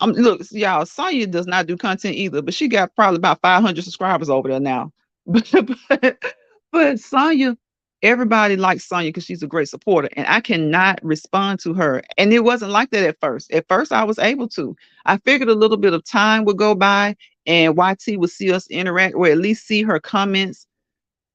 S1: Look, y'all, Sonya does not do content either, but she got probably about 500 subscribers over there now. but, but Sonya, everybody likes Sonya because she's a great supporter, and I cannot respond to her. And it wasn't like that at first. At first, I was able to. I figured a little bit of time would go by, and YT would see us interact, or at least see her comments.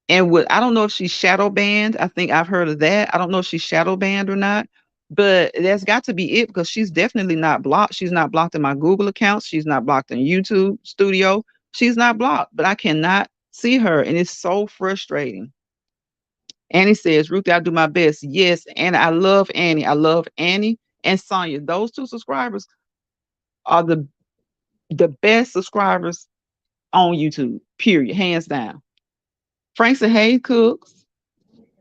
S1: And I don't know if she's shadow banned. I think I've heard of that. I don't know if she's shadow banned or not. But that's got to be it because she's definitely not blocked. She's not blocked in my Google accounts. She's not blocked in YouTube Studio. She's not blocked, but I cannot see her. And it's so frustrating. Annie says, Ruth, I'll do my best. Yes. And I love Annie. I love Annie and Sonya. Those two subscribers are the best subscribers on YouTube, period. Hands down. Frank said, hey, Cooks.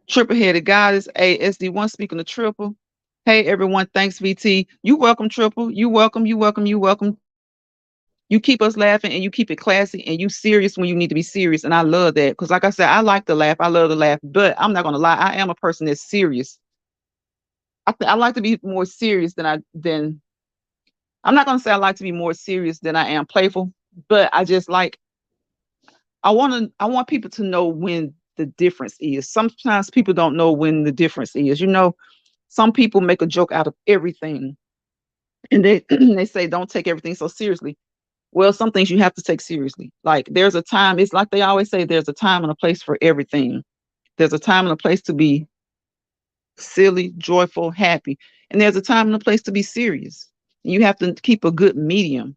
S1: Triple headed goddess. ASD1 speaking of triple. Hey everyone, thanks VT. You welcome Triple. You welcome, you welcome, you welcome. You keep us laughing and you keep it classy and you serious when you need to be serious. And I love that because like I said, I like to laugh. I love to laugh, but I'm not going to lie. I am a person that's serious I like to be more serious than I'm not gonna say I like to be more serious than I am playful, but I just like I want people to know when the difference is. Sometimes people don't know when the difference is. You know, some people make a joke out of everything, and they they say don't take everything so seriously. Well, some things you have to take seriously. Like there's a time. It's like they always say, there's a time and a place for everything. There's a time and a place to be silly, joyful, happy, and there's a time and a place to be serious. You have to keep a good medium.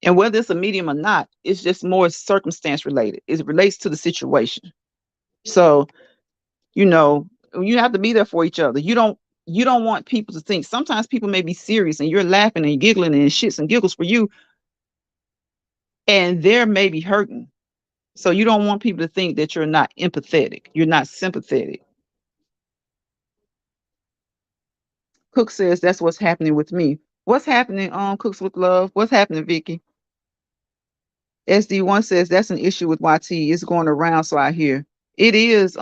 S1: And whether it's a medium or not, it's just more circumstance related. It relates to the situation. So, you know, you have to be there for each other. You don't want people to think sometimes people may be serious and you're laughing and giggling and shits and giggles for you, and they're maybe hurting. So you don't want people to think that you're not empathetic, you're not sympathetic. Cook says that's what's happening with me. What's happening on Cooks with Love? What's happening, Vicky? SD1 says that's an issue with YT. It's going around, so I hear. It is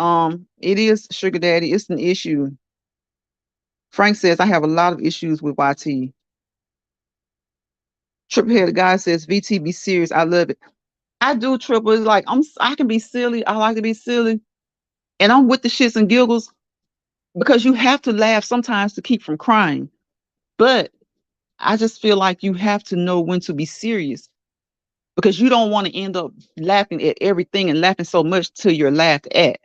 S1: Sugar Daddy. It's an issue. Frank says I have a lot of issues with YT. Triple Headed Guy says VT be serious. I love it. I do triple. It's like I can be silly. I like to be silly. And I'm with the shits and giggles because you have to laugh sometimes to keep from crying. But I just feel like you have to know when to be serious because you don't want to end up laughing at everything and laughing so much till you're laughed at.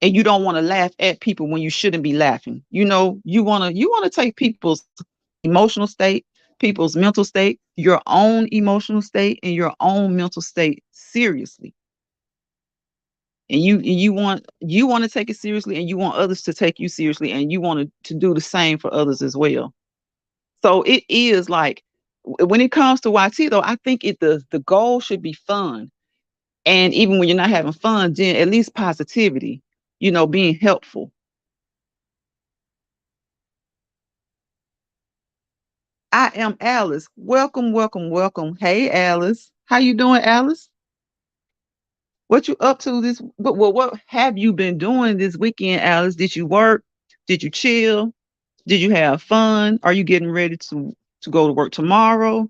S1: And you don't want to laugh at people when you shouldn't be laughing. You know, you want to take people's emotional state, people's mental state, your own emotional state and your own mental state seriously. And you want to take it seriously and you want others to take you seriously and you want to do the same for others as well. So it is like when it comes to YT though, I think the goal should be fun. And even when you're not having fun, then at least positivity, you know, being helpful. I am Alice. Welcome, welcome, welcome. Hey Alice. How you doing, Alice? What you up to this what have you been doing this weekend, Alice? Did you work? Did you chill? Did you have fun? Are you getting ready to go to work tomorrow?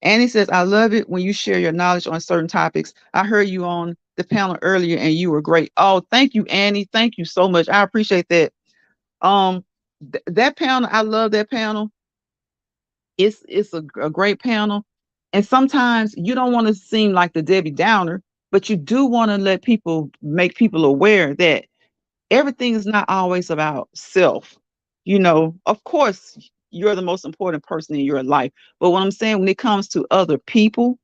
S1: Annie says, I love it when you share your knowledge on certain topics. I heard you on the panel earlier and you were great. Oh, thank you, Annie. Thank you so much. I appreciate that. Um, that panel, I love that panel. It's a great panel. And sometimes you don't want to seem like the Debbie Downer, but you do want to let people make people aware that everything is not always about self. You know, of course, you're the most important person in your life. But what I'm saying, when it comes to other people,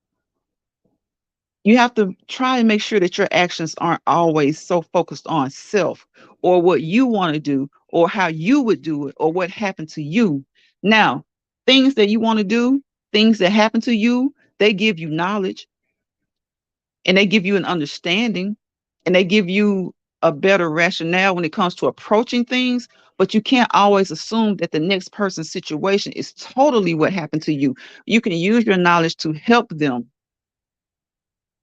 S1: you have to try and make sure that your actions aren't always so focused on self or what you want to do or how you would do it or what happened to you. Now, things that you want to do, things that happen to you, they give you knowledge and they give you an understanding and they give you a better rationale when it comes to approaching things. But you can't always assume that the next person's situation is totally what happened to you. You can use your knowledge to help them,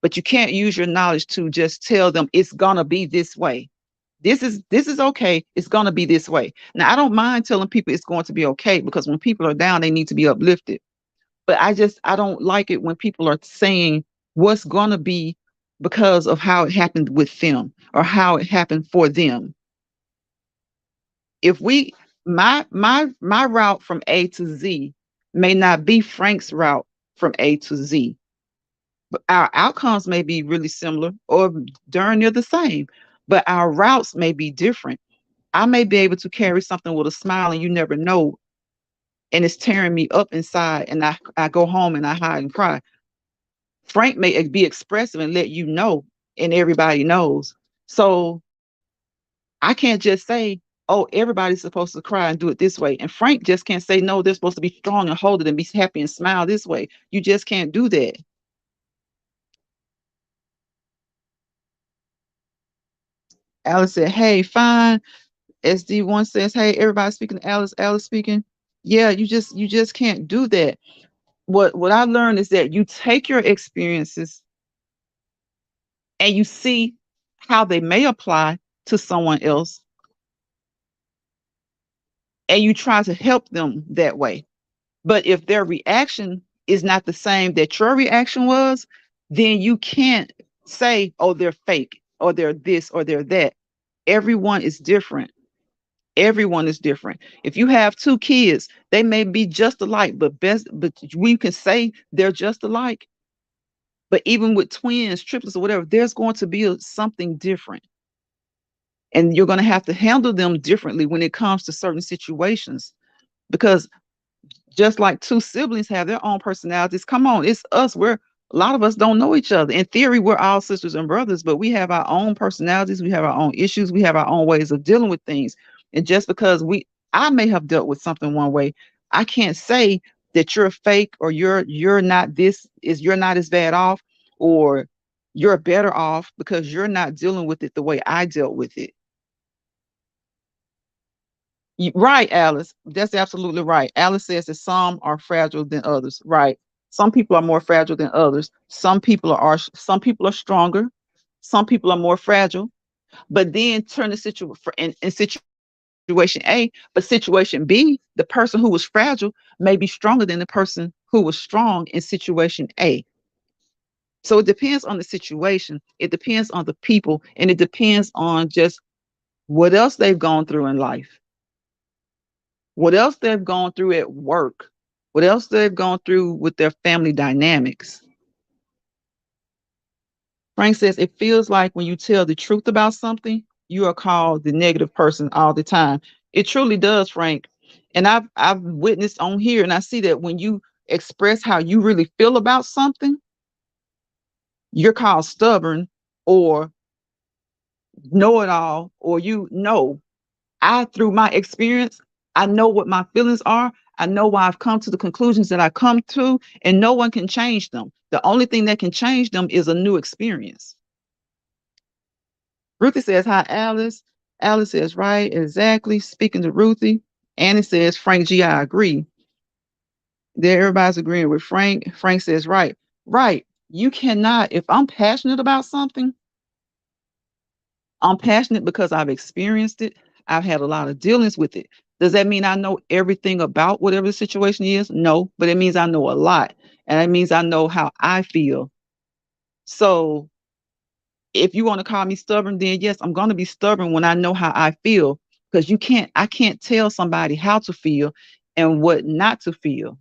S1: but you can't use your knowledge to just tell them it's gonna be this way. This is okay. It's gonna be this way. Now I don't mind telling people it's going to be okay because when people are down, they need to be uplifted. But I don't like it when people are saying what's gonna be because of how it happened with them or how it happened for them. If we my route from A to Z may not be Frank's route from A to Z, but our outcomes may be really similar or darn near the same, but our routes may be different. I may be able to carry something with a smile and you never know, and it's tearing me up inside, and I go home and I hide and cry. Frank may be expressive and let you know, and everybody knows. So I can't just say, oh, everybody's supposed to cry and do it this way. And Frank just can't say, no, they're supposed to be strong and hold it and be happy and smile this way. You just can't do that. Alice said, hey, fine. SD1 says, hey, everybody speaking to Alice, Alice speaking. Yeah, you just can't do that. What I learned is that you take your experiences and you see how they may apply to someone else, and you try to help them that way. But if their reaction is not the same that your reaction was, then you can't say, oh, they're fake or they're this or they're that. Everyone is different. Everyone is different. If you have two kids, they may be just alike, but we can say they're just alike. But even with twins, triplets, or whatever, there's going to be something different. And you're going to have to handle them differently when it comes to certain situations. Because just like two siblings have their own personalities, come on, it's us. A lot of us don't know each other. In theory, we're all sisters and brothers, but we have our own personalities, we have our own issues, we have our own ways of dealing with things. And just because I may have dealt with something one way, I can't say that you're fake or you're not you're not as bad off, or you're better off because you're not dealing with it the way I dealt with it. Right, Alice. That's absolutely right. Alice says that some are fragile than others. Right. Some people are more fragile than others. Some people are stronger. Some people are more fragile. But then turn the situation in situation A, but situation B, the person who was fragile may be stronger than the person who was strong in situation A. So it depends on the situation. It depends on the people, and it depends on just what else they've gone through in life, what else they've gone through at work, what else they've gone through with their family dynamics. Frank says it feels like when you tell the truth about something, you are called the negative person all the time. It truly does, Frank. And I've witnessed on here, and I see that when you express how you really feel about something, you're called stubborn or know it all, or through my experience, I know what my feelings are. I know why I've come to the conclusions that I come to, and no one can change them. The only thing that can change them is a new experience. Ruthie says, hi, Alice. Alice says, right, exactly. Speaking to Ruthie. Annie says, Frank G, I agree. There, everybody's agreeing with Frank. Frank says, right, right. You cannot, if I'm passionate about something, I'm passionate because I've experienced it. I've had a lot of dealings with it. Does that mean I know everything about whatever the situation is? No, but it means I know a lot. And it means I know how I feel. So if you want to call me stubborn, then yes, I'm going to be stubborn when I know how I feel, because I can't tell somebody how to feel and what not to feel.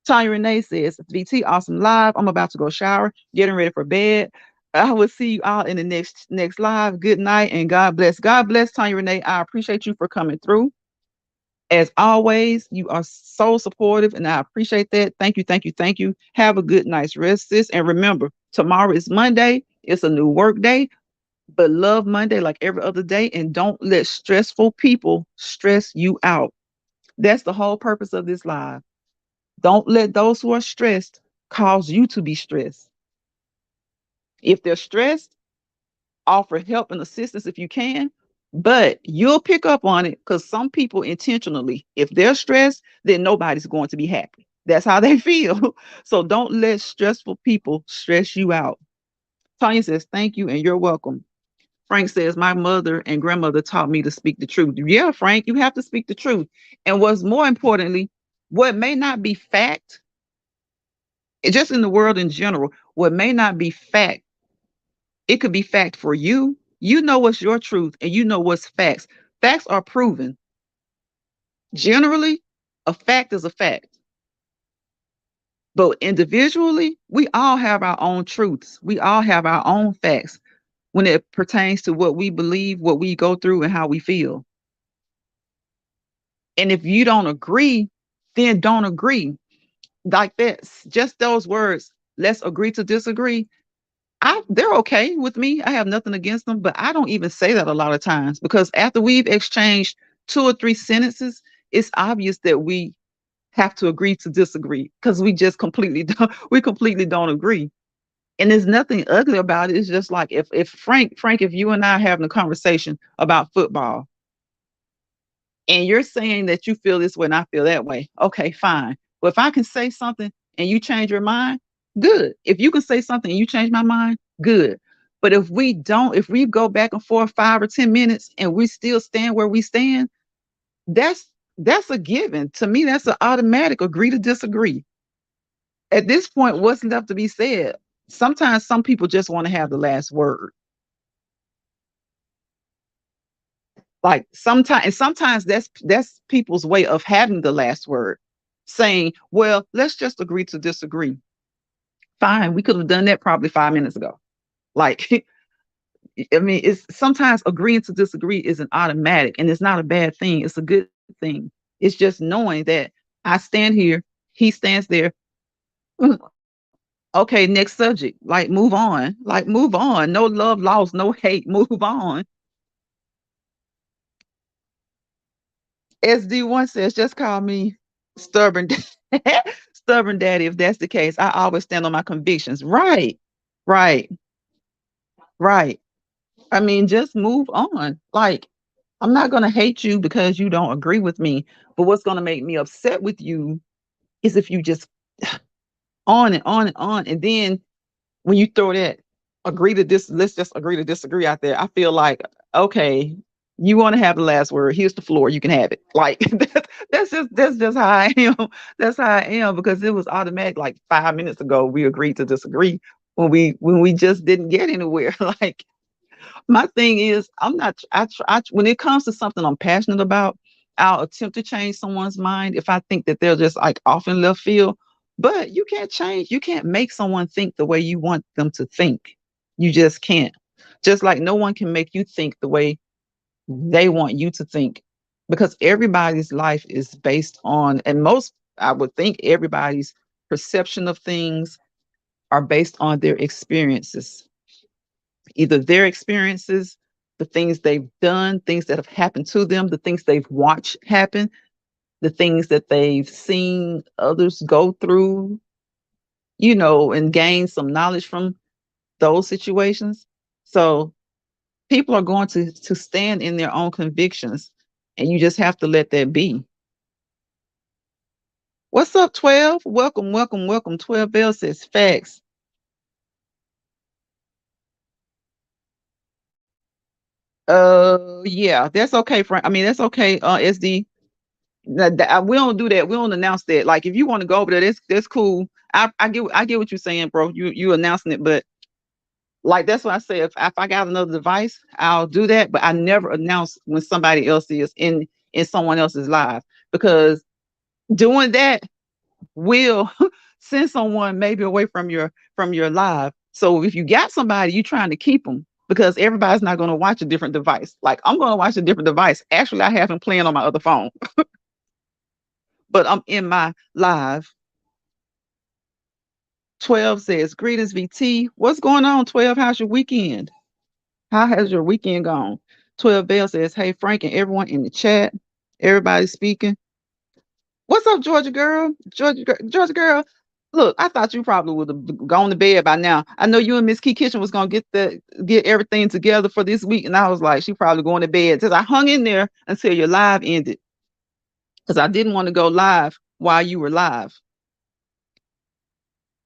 S1: Tanya Renee says, VT, awesome live. I'm about to go shower, getting ready for bed. I will see you all in the next live. Good night and God bless. God bless, Tanya Renee. I appreciate you for coming through. As always, you are so supportive, and I appreciate that. Thank you, thank you, thank you. Have a good night's rest, sis. And remember, tomorrow is Monday. It's a new work day, but love Monday like every other day, and don't let stressful people stress you out. That's the whole purpose of this live. Don't let those who are stressed cause you to be stressed. If they're stressed, offer help and assistance if you can, but you'll pick up on it, because some people intentionally, if they're stressed, then nobody's going to be happy. That's how they feel. So don't let stressful people stress you out. Tanya says, thank you and you're welcome. Frank says, my mother and grandmother taught me to speak the truth. Yeah, Frank, you have to speak the truth. And what's more importantly, what may not be fact, just in the world in general, what may not be fact, it could be fact for you. You know what's your truth and you know what's facts. Facts are proven. Generally, a fact is a fact. But individually, we all have our own truths. We all have our own facts when it pertains to what we believe, what we go through, and how we feel. And if you don't agree, then don't agree. Like that, just those words, let's agree to disagree. They're okay with me. I have nothing against them, but I don't even say that a lot of times, because after we've exchanged two or three sentences, it's obvious that we have to agree to disagree, because we completely don't agree. And there's nothing ugly about it. It's just like if Frank, if you and I are having a conversation about football, and you're saying that you feel this way and I feel that way, okay, fine. But if I can say something and you change your mind, good. If you can say something and you change my mind, good. But if we go back and forth 5 or 10 minutes and we still stand where we stand, That's that's a given. To me, that's an automatic agree to disagree. At this point, what's left to be said? Sometimes some people just want to have the last word. Like sometimes that's people's way of having the last word, saying, "Well, let's just agree to disagree." Fine, we could have done that probably 5 minutes ago. Like, I mean, it's sometimes agreeing to disagree is an automatic, and it's not a bad thing. It's a good thing. It's just knowing that I stand here, he stands there. Mm, okay, next subject. Like, move on. Like, move on. No love lost, no hate. Move on. SD1 says, just call me stubborn, stubborn daddy. If that's the case, I always stand on my convictions. Right, right, right. I mean, just move on. Like, I'm not going to hate you because you don't agree with me. But what's going to make me upset with you is if you just on and on and on. And then when you throw that agree to this, let's just agree to disagree out there, I feel like, okay, you want to have the last word. Here's the floor. You can have it. Like, that's just how I am. That's how I am, because it was automatic. Like 5 minutes ago, we agreed to disagree when we just didn't get anywhere. Like, my thing is, I'm not. When it comes to something I'm passionate about, I'll attempt to change someone's mind if I think that they're just like off in left field. But you can't change. You can't make someone think the way you want them to think. You just can't. Just like no one can make you think the way they want you to think, because everybody's life is based on, and most, I would think, everybody's perception of things are based on their experiences, either their experiences, the things they've done, things that have happened to them, the things they've watched happen, the things that they've seen others go through, and gain some knowledge from those situations. So people are going to stand in their own convictions, and you just have to let that be. What's up, 12? Welcome, welcome, welcome. 12 Bell says facts. Yeah, that's okay, Frank. I mean, that's okay, SD. We don't do that. We don't announce that. Like, if you want to go over there, that's cool. I get what you're saying, bro. You announcing it, but like, that's what I say. If I got another device, I'll do that. But I never announce when somebody else is in someone else's live, because doing that will send someone maybe away from your live. So if you got somebody, you trying to keep them, because everybody's not going to watch a different device. Like, I'm going to watch a different device. Actually, I have him playing on my other phone, but I'm in my live. 12 says, greetings, VT. What's going on, 12? How's your weekend? How has your weekend gone? 12 Bell says, hey, Frank and everyone in the chat. Everybody speaking. What's up, Georgia girl? Georgia girl. Look, I thought you probably would have gone to bed by now. I know you and Miss Key Kitchen was gonna get everything together for this week, and I was like, she probably going to bed. Because I hung in there until your live ended, because I didn't want to go live while you were live.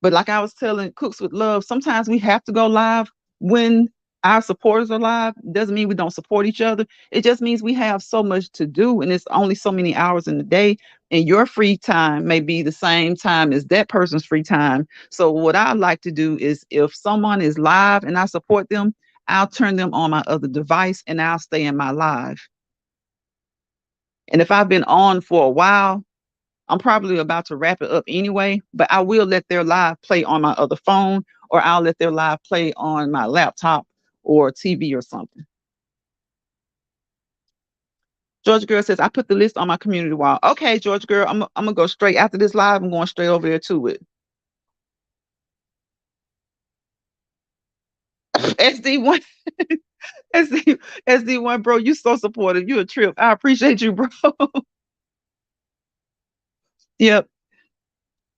S1: But like I was telling Cooks with Love, sometimes we have to go live when our supporters are live. Doesn't mean we don't support each other. It just means we have so much to do, and it's only so many hours in the day. And your free time may be the same time as that person's free time. So what I like to do is, if someone is live and I support them, I'll turn them on my other device and I'll stay in my live. And if I've been on for a while, I'm probably about to wrap it up anyway, but I will let their live play on my other phone, or I'll let their live play on my laptop or TV or something. Georgia Girl says, I put the list on my community wall. Okay, Georgia Girl, I'm gonna go straight after this live. I'm going straight over there to it. SD1, SD1, bro, you so supportive. You a trip. I appreciate you, bro. Yep.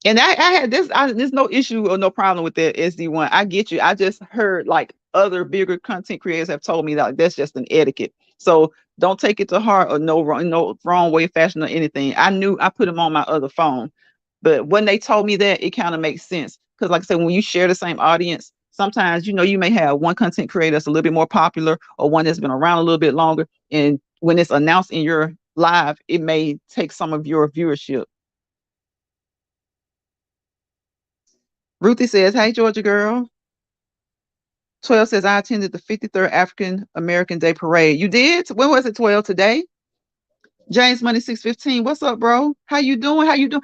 S1: And I had this. There's no issue or no problem with that, SD1. I get you. I just heard like other bigger content creators have told me that that's just an etiquette. So don't take it to heart, or no wrong way, fashion, or anything. I knew I put them on my other phone, but when they told me that, it kind of makes sense. Because like I said, when you share the same audience, sometimes you may have one content creator that's a little bit more popular, or one that's been around a little bit longer, and when it's announced in your live, it may take some of your viewership. Ruthie says, "Hey, Georgia girl." 12 says, "I attended the 53rd African American Day Parade." You did? When was it, 12? Today? James Money 615. What's up, bro? How you doing? How you doing?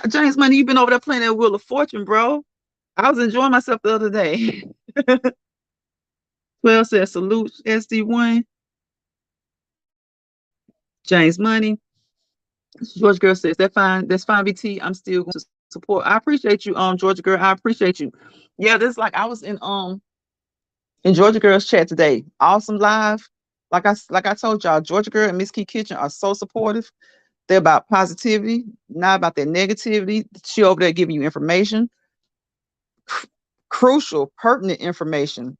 S1: James Money, you been over there playing that Wheel of Fortune, bro. I was enjoying myself the other day. 12 says, "Salute SD1." James Money. Georgia girl says, "That fine. That's fine, BT. I'm still going to support." I appreciate you, Georgia girl. I appreciate you. Yeah, this like I was in Georgia Girls chat today. Awesome live. Like I told y'all, Georgia Girl and Miss Key Kitchen are so supportive. They're about positivity, not about their negativity. She over there giving you information, crucial, pertinent information,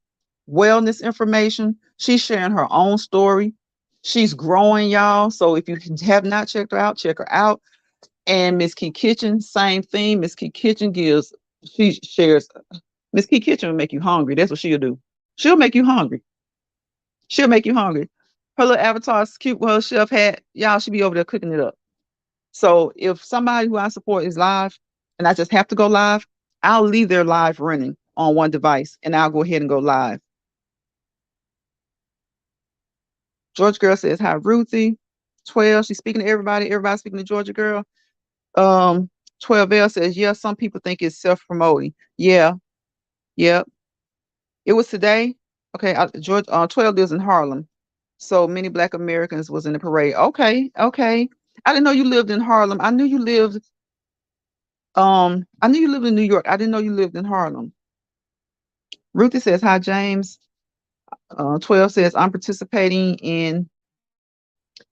S1: wellness information. She's sharing her own story. She's growing, y'all. So if you have not checked her out, check her out. And Miss Key Kitchen, same thing. Miss Key Kitchen she shares. Miss Key Kitchen will make you hungry. That's what she'll do. She'll make you hungry. She'll make you hungry. Her little avatar is cute with her chef hat. Y'all should be over there cooking it up. So if somebody who I support is live and I just have to go live, I'll leave their live running on one device and I'll go ahead and go live. Georgia Girl says, "Hi, Ruthie." 12, she's speaking to everybody. Everybody's speaking to Georgia Girl. 12L says, "Yeah, some people think it's self-promoting." Yeah, yeah. It was today. Okay, George 12 lives in Harlem. So many Black Americans was in the parade. Okay, okay. I didn't know you lived in Harlem. I knew you lived in New York. I didn't know you lived in Harlem. Ruthie says, "Hi, James." 12 says, "I'm participating in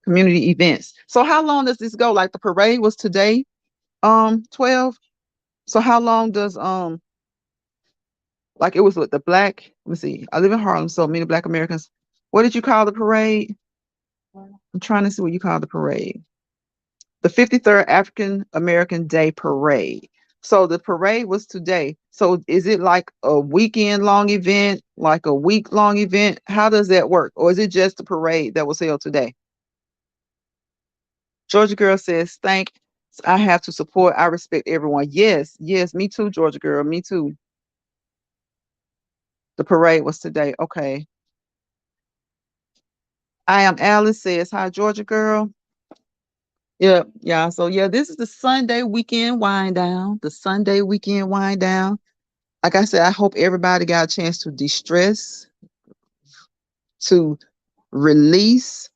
S1: community events." So how long does this go? Like the parade was today, 12. So how long does like it was with the black, let me see. I live in Harlem, so many Black Americans. What did you call the parade? I'm trying to see what you call the parade. The 53rd African American Day Parade. So the parade was today. So is it like a weekend long event, like a week long event? How does that work? Or is it just the parade that was held today? Georgia Girl says, "Thank I have to support. I respect everyone." Yes, yes, me too, Georgia Girl. Me too. The parade was today. Okay. I am Alice says, "Hi, Georgia Girl." Yeah, yeah. So yeah, this is the Sunday weekend wind down. The Sunday weekend wind down. Like I said, I hope everybody got a chance to de-stress, to release,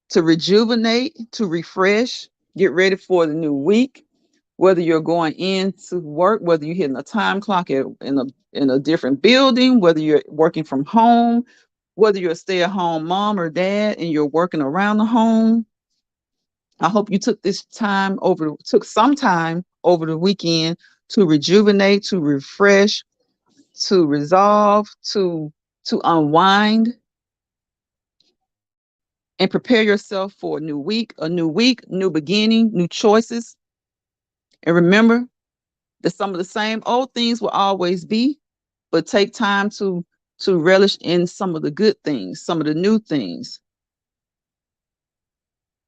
S1: to rejuvenate, to refresh, get ready for the new week. Whether you're going into work, whether you're hitting a time clock in a different building, whether you're working from home, whether you're a stay-at-home mom or dad and you're working around the home. I hope you took some time over the weekend to rejuvenate, to refresh, to resolve, to unwind and prepare yourself for a new week, new beginning, new choices. And remember that some of the same old things will always be, but take time to relish in some of the good things, some of the new things.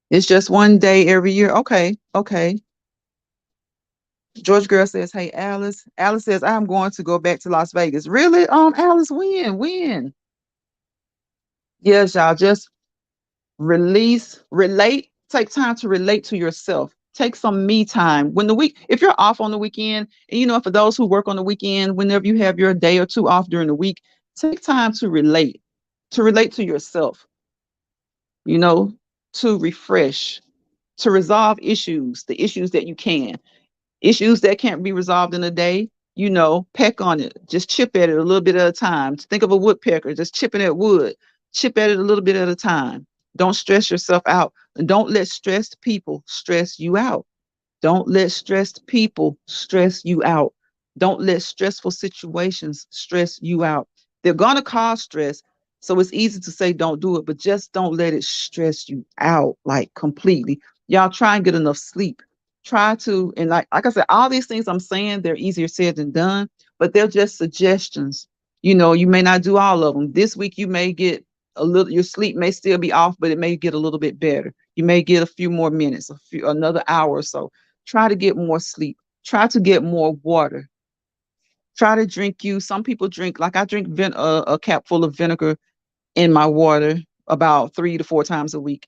S1: It's just one day every year. Okay, okay. George Girl says, "Hey, Alice." Alice says, "I'm going to go back to Las Vegas." Really? Alice, when? When? Yes, y'all. Just relate, take time to relate to yourself. Take some me time. If you're off on the weekend, and for those who work on the weekend, whenever you have your day or two off during the week, take time to relate to yourself, you know, to refresh, to resolve issues, the issues that you can. Issues that can't be resolved in a day, peck on it. Just chip at it a little bit at a time. Think of a woodpecker, just chipping at wood. Chip at it a little bit at a time. Don't stress yourself out. And don't let stressed people stress you out. Don't let stressed people stress you out. Don't let stressful situations stress you out. They're going to cause stress. So it's easy to say don't do it, but just don't let it stress you out like completely. Y'all try and get enough sleep. Try to, and like I said, all these things I'm saying, they're easier said than done, but they're just suggestions. You may not do all of them. This week you may get a little, your sleep may still be off, but it may get a little bit better. You may get a few more minutes, another hour or so. Try to get more sleep. Try to get more water. Try to drink you. Some people drink, like I drink a cap full of vinegar in my water about 3 to 4 times a week.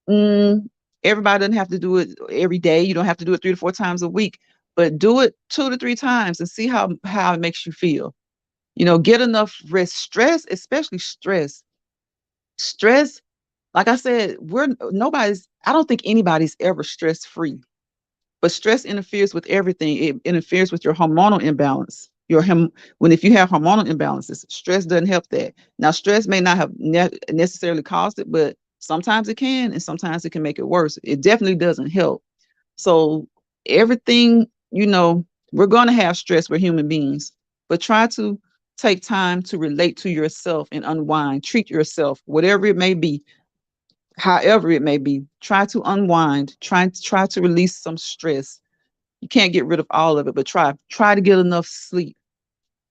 S1: Mm, Everybody doesn't have to do it every day. You don't have to do it 3 to 4 times a week, but do it 2 to 3 times and see how it makes you feel. Get enough rest. Stress, especially stress. Stress, like I said, I don't think anybody's ever stress free. But stress interferes with everything. It interferes with your hormonal imbalance. When if you have hormonal imbalances, stress doesn't help that. Now, stress may not have necessarily caused it, but sometimes it can, and sometimes it can make it worse. It definitely doesn't help. So everything, we're going to have stress. We're human beings, but try to take time to relate to yourself and unwind. Treat yourself, whatever it may be, however it may be. Try to unwind. Try to release some stress. You can't get rid of all of it, but try to get enough sleep.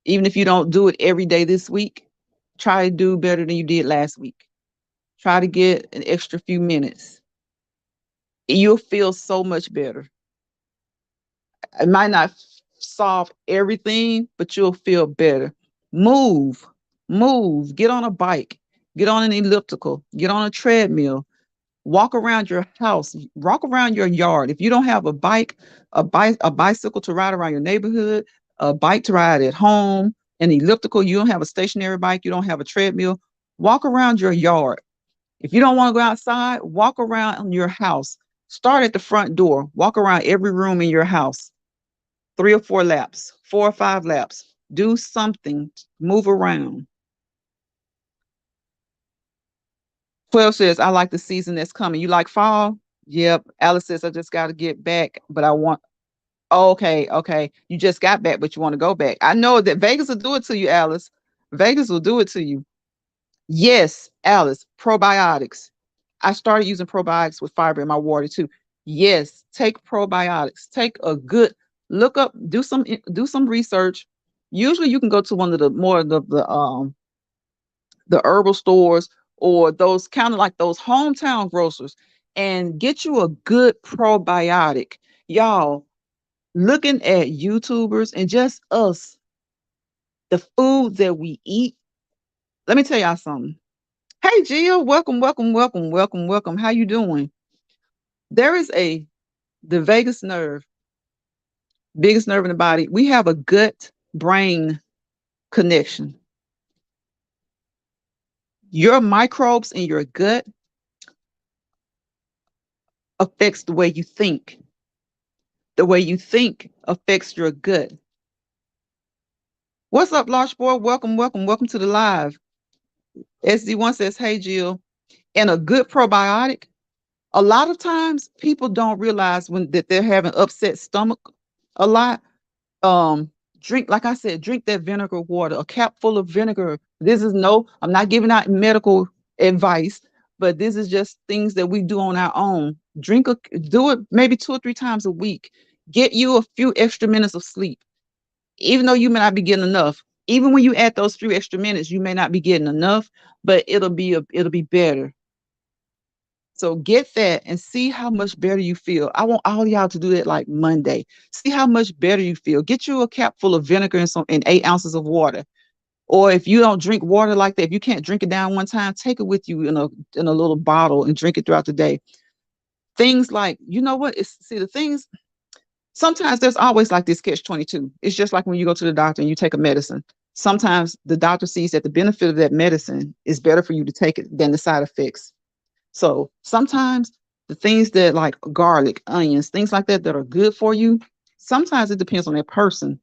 S1: Even if you don't do it every day this week, try to do better than you did last week. Try to get an extra few minutes. You'll feel so much better. It might not solve everything, but you'll feel better. Move, move, get on a bike, get on an elliptical, get on a treadmill, walk around your house, walk around your yard. If you don't have a bicycle to ride around your neighborhood, a bike to ride at home, an elliptical, you don't have a stationary bike, you don't have a treadmill, walk around your yard. If you don't want to go outside, walk around your house. Start at the front door, walk around every room in your house, 3 or 4 laps, 4 or 5 laps. Do something, move around. 12 says, I like the season that's coming. You like fall? Yep. Alice says, I just got to get back, but I want. Oh, okay, okay. You just got back, but you want to go back. I know that Vegas will do it to you, Alice. Vegas will do it to you. Yes, Alice, probiotics. I started using probiotics with fiber in my water too. Yes, take probiotics. Take a good look up, do some research. Usually you can go to one of the more of the herbal stores or those kind of like those hometown grocers and get you a good probiotic. Y'all, looking at YouTubers and just us, the food that we eat. Let me tell y'all something. Hey Jill, welcome, welcome, welcome, welcome, welcome. How you doing? There is the vagus nerve, biggest nerve in the body. We have a gut brain connection. Your microbes in your gut affects the way you think. The way you think affects your gut. What's up, Large Boy? Welcome, welcome, welcome to the live. SD1 says, hey, Jill. And a good probiotic, a lot of times people don't realize that they're having upset stomach a lot. Um, Drink, like I said, drink that vinegar water, a cap full of vinegar. I'm not giving out medical advice, but this is just things that we do on our own. Do it maybe 2 or 3 times a week. Get you a few extra minutes of sleep, even though you may not be getting enough. Even when you add those few extra minutes, you may not be getting enough, but it'll be better. So get that and see how much better you feel. I want all y'all to do that like Monday. See how much better you feel. Get you a cap full of vinegar and 8 ounces of water. Or if you don't drink water like that, if you can't drink it down one time, take it with you in a little bottle and drink it throughout the day. Things like, you know what? The things, sometimes there's always like this catch-22. It's just like when you go to the doctor and you take a medicine. Sometimes the doctor sees that the benefit of that medicine is better for you to take it than the side effects. So sometimes the things that like garlic, onions, things like that are good for you, sometimes it depends on that person.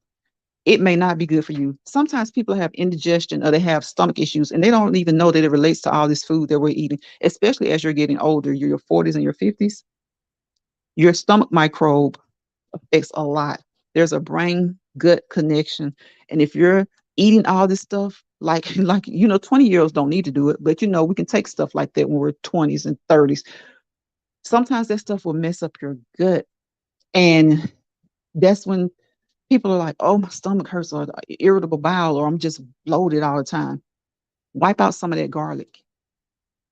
S1: It may not be good for you. Sometimes people have indigestion or they have stomach issues and they don't even know that it relates to all this food that we're eating, especially as you're getting older, you're your 40s and your 50s. Your stomach microbe affects a lot. There's a brain gut connection. And if you're eating all this stuff, like 20-year-olds don't need to do it, but we can take stuff like that when we're 20s and 30s. Sometimes that stuff will mess up your gut. And that's when people are like, oh, my stomach hurts or irritable bowel, or I'm just bloated all the time. Wipe out some of that garlic.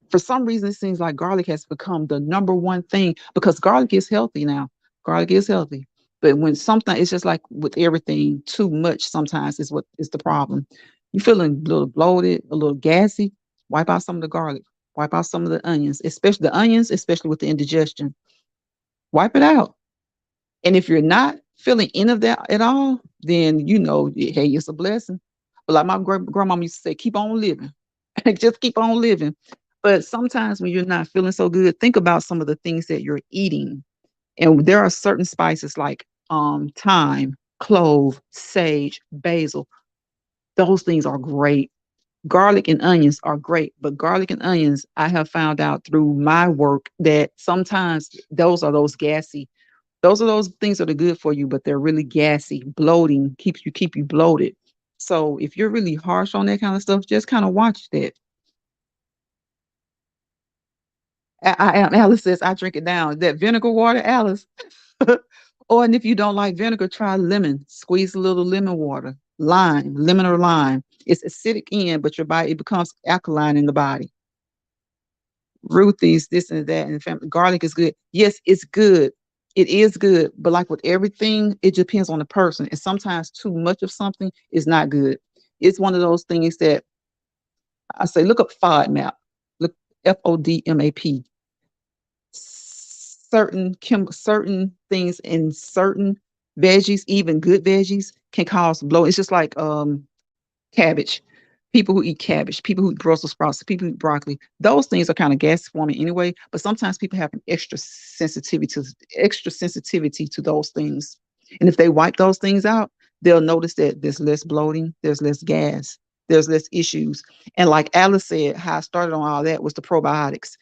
S1: For some reason, it seems like garlic has become the number one thing because garlic is healthy now. Garlic is healthy. But when something, it's just like with everything, too much sometimes is what is the problem. You feeling a little bloated, a little gassy, wipe out some of the garlic, wipe out some of the onions, especially the onions, especially with the indigestion. Wipe it out. And if you're not feeling any of that at all, then hey, it's a blessing. But like my grandmama used to say, keep on living. Just keep on living. But sometimes when you're not feeling so good, think about some of the things that you're eating. And there are certain spices like thyme, clove, sage, basil. Those things are great. Garlic and onions are great, but garlic and onions, I have found out through my work that sometimes those gassy. Those are those things that are good for you, but they're really gassy, bloating, keep you bloated. So if you're really harsh on that kind of stuff, just kind of watch that. Alice says, I drink it down. That vinegar water, Alice. Or and if you don't like vinegar, try lemon. Squeeze a little lemon water. Lime, lemon or lime. It's acidic in, but your body it becomes alkaline in the body. Ruthie's, this and that, and family. Garlic is good. Yes, it's good. It is good, but like with everything, it depends on the person. And sometimes too much of something is not good. It's one of those things that I say, look up FODMAP. Look FODMAP. Certain things in certain veggies, even good veggies, can cause bloat. It's just like cabbage. People who eat cabbage, people who eat Brussels sprouts, people who eat broccoli, those things are kind of gas forming anyway. But sometimes people have an extra sensitivity to those things. And if they wipe those things out, they'll notice that there's less bloating, there's less gas, there's less issues. And like Alice said, how I started on all that was the probiotics.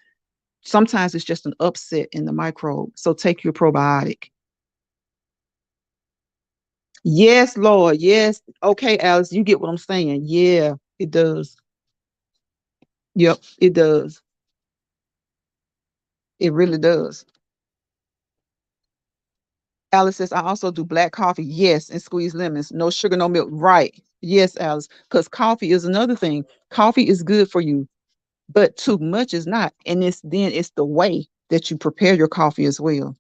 S1: Sometimes it's just an upset in the microbe. So take your probiotic. Yes, Lord. Yes. Okay, Alice, you get what I'm saying. Yeah, it does. Yep, it does. It really does. Alice says, I also do black coffee. Yes, and squeeze lemons. No sugar, no milk. Right. Yes, Alice. Because coffee is another thing. Coffee is good for you, but too much is not. And it's the way that you prepare your coffee as well.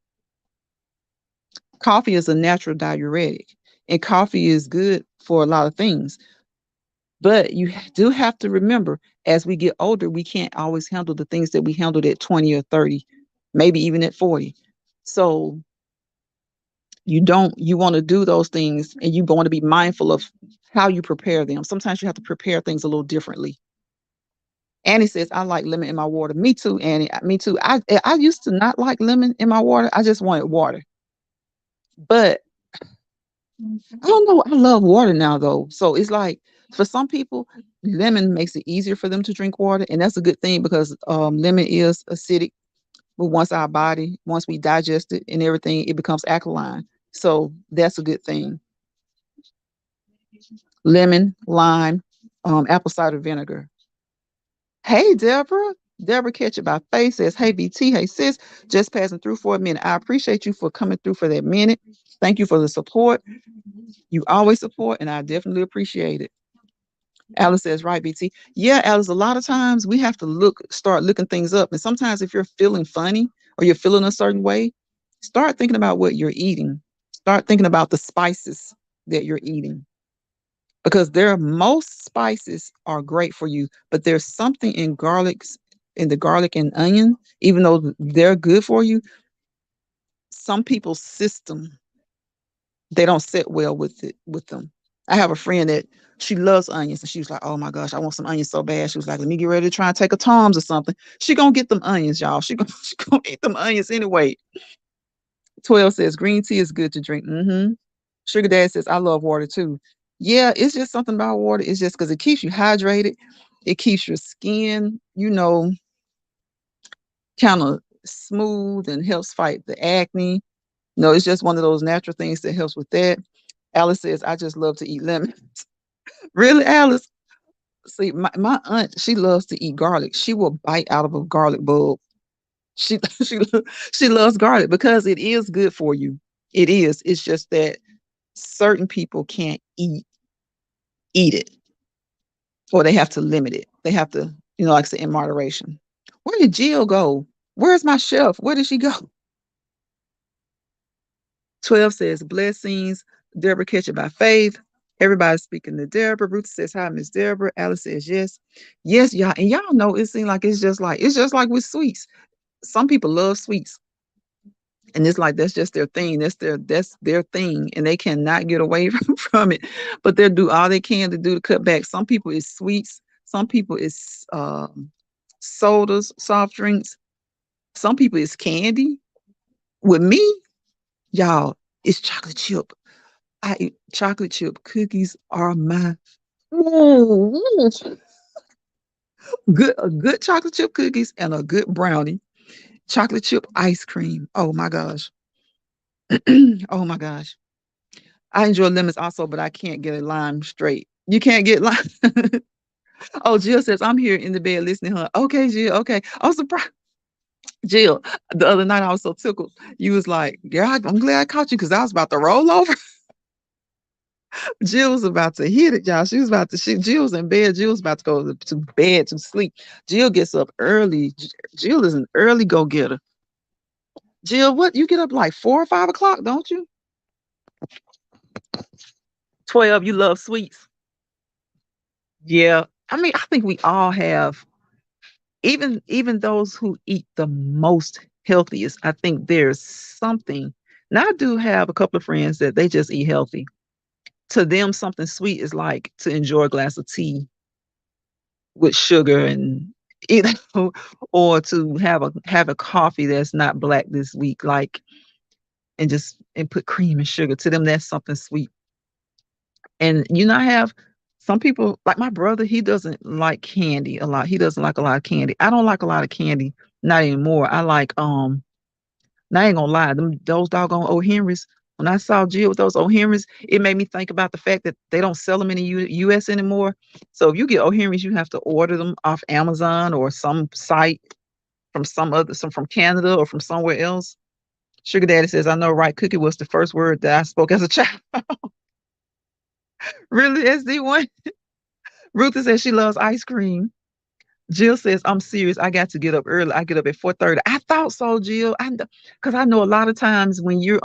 S1: Coffee is a natural diuretic, and coffee is good for a lot of things. But you do have to remember, as we get older, we can't always handle the things that we handled at 20 or 30, maybe even at 40. So you want to do those things and you want to be mindful of how you prepare them. Sometimes you have to prepare things a little differently. Annie says, I like lemon in my water. Me too, Annie. Me too. I used to not like lemon in my water. I just wanted water. But I don't know. I love water now though. So it's like for some people, lemon makes it easier for them to drink water, and that's a good thing because lemon is acidic. But once we digest it and everything, it becomes alkaline. So that's a good thing. Lemon, lime, apple cider vinegar. Hey, Deborah. Deborah Catch It by Face says, hey, BT, hey, sis, just passing through for a minute. I appreciate you for coming through for that minute. Thank you for the support. You always support, and I definitely appreciate it. Alice says, right, BT. Yeah, Alice, a lot of times we have to start looking things up. And sometimes if you're feeling funny or you're feeling a certain way, start thinking about what you're eating. Start thinking about the spices that you're eating. Because most spices are great for you, but there's something in the garlic and onion, even though they're good for you, some people's system they don't sit well with them. I have a friend that she loves onions, and she was like, "Oh my gosh, I want some onions so bad." She was like, "Let me get ready to try and take a Tom's or something." She gonna get them onions, y'all. She gonna eat them onions anyway. 12 says green tea is good to drink. Sugar Dad says I love water too. Yeah, it's just something about water. It's just because it keeps you hydrated. It keeps your skin, kind of smooth and helps fight the acne. No, it's just one of those natural things that helps with that. Alice says, I just love to eat lemons. Really, Alice? See, my aunt, she loves to eat garlic. She will bite out of a garlic bulb. She she she loves garlic because it is good for you. It is. It's just that certain people can't eat it or they have to limit it. They have to, like I said, in moderation. Where did Jill go? Where's my chef? Where did she go? 12 says, blessings. Deborah, catch it by faith. Everybody's speaking to Deborah. Ruth says, hi, Miss Deborah. Alice says, yes. Yes, y'all. And y'all know it seems like it's just like with sweets. Some people love sweets. And it's like that's just their thing. That's their thing. And they cannot get away from it. But they'll do all they can to do to cut back. Some people it's sweets, some people it's sodas, soft drinks, some people it's candy. With me, y'all, it's chocolate chip. I eat chocolate chip cookies are my ooh, a good chocolate chip cookies and a good brownie. Chocolate chip ice cream. Oh my gosh. Oh my gosh. I enjoy lemons also, but I can't get a lime straight. You can't get lime. Oh, Jill says I'm here in the bed listening to her. Okay, Jill. Okay. I'm surprised. Jill, the other night I was so tickled. You was like, girl, I'm glad I caught you because I was about to roll over. Jill was about to hit it, y'all. She was about to shit. Jill was in bed. Jill was about to go to bed to sleep. Jill gets up early. Jill is an early go getter. Jill, what? You get up like 4 or 5 o'clock, don't you? 12. You love sweets. Yeah. I mean, I think we all have, even those who eat the most healthiest. I think there's something. Now I do have a couple of friends that they just eat healthy. To them, something sweet is like to enjoy a glass of tea with sugar and you know, or to have a coffee that's not black this week, like and put cream and sugar. To them, that's something sweet. And I have some people like my brother. He doesn't like candy a lot. He doesn't like a lot of candy. I don't like a lot of candy, not anymore. I like Now, I ain't gonna lie, those doggone O. Henrys. When I saw Jill with those O. Henrys, it made me think about the fact that they don't sell them in the U.S. anymore. So if you get O. Henrys, you have to order them off Amazon or some site some from Canada or from somewhere else. Sugar Daddy says, "I know, right? Cookie was the first word that I spoke as a child." Really, SD1. Ruth says she loves ice cream. Jill says, I'm serious. I got to get up early. I get up at 4:30. I thought so, Jill. Because I know a lot of times when you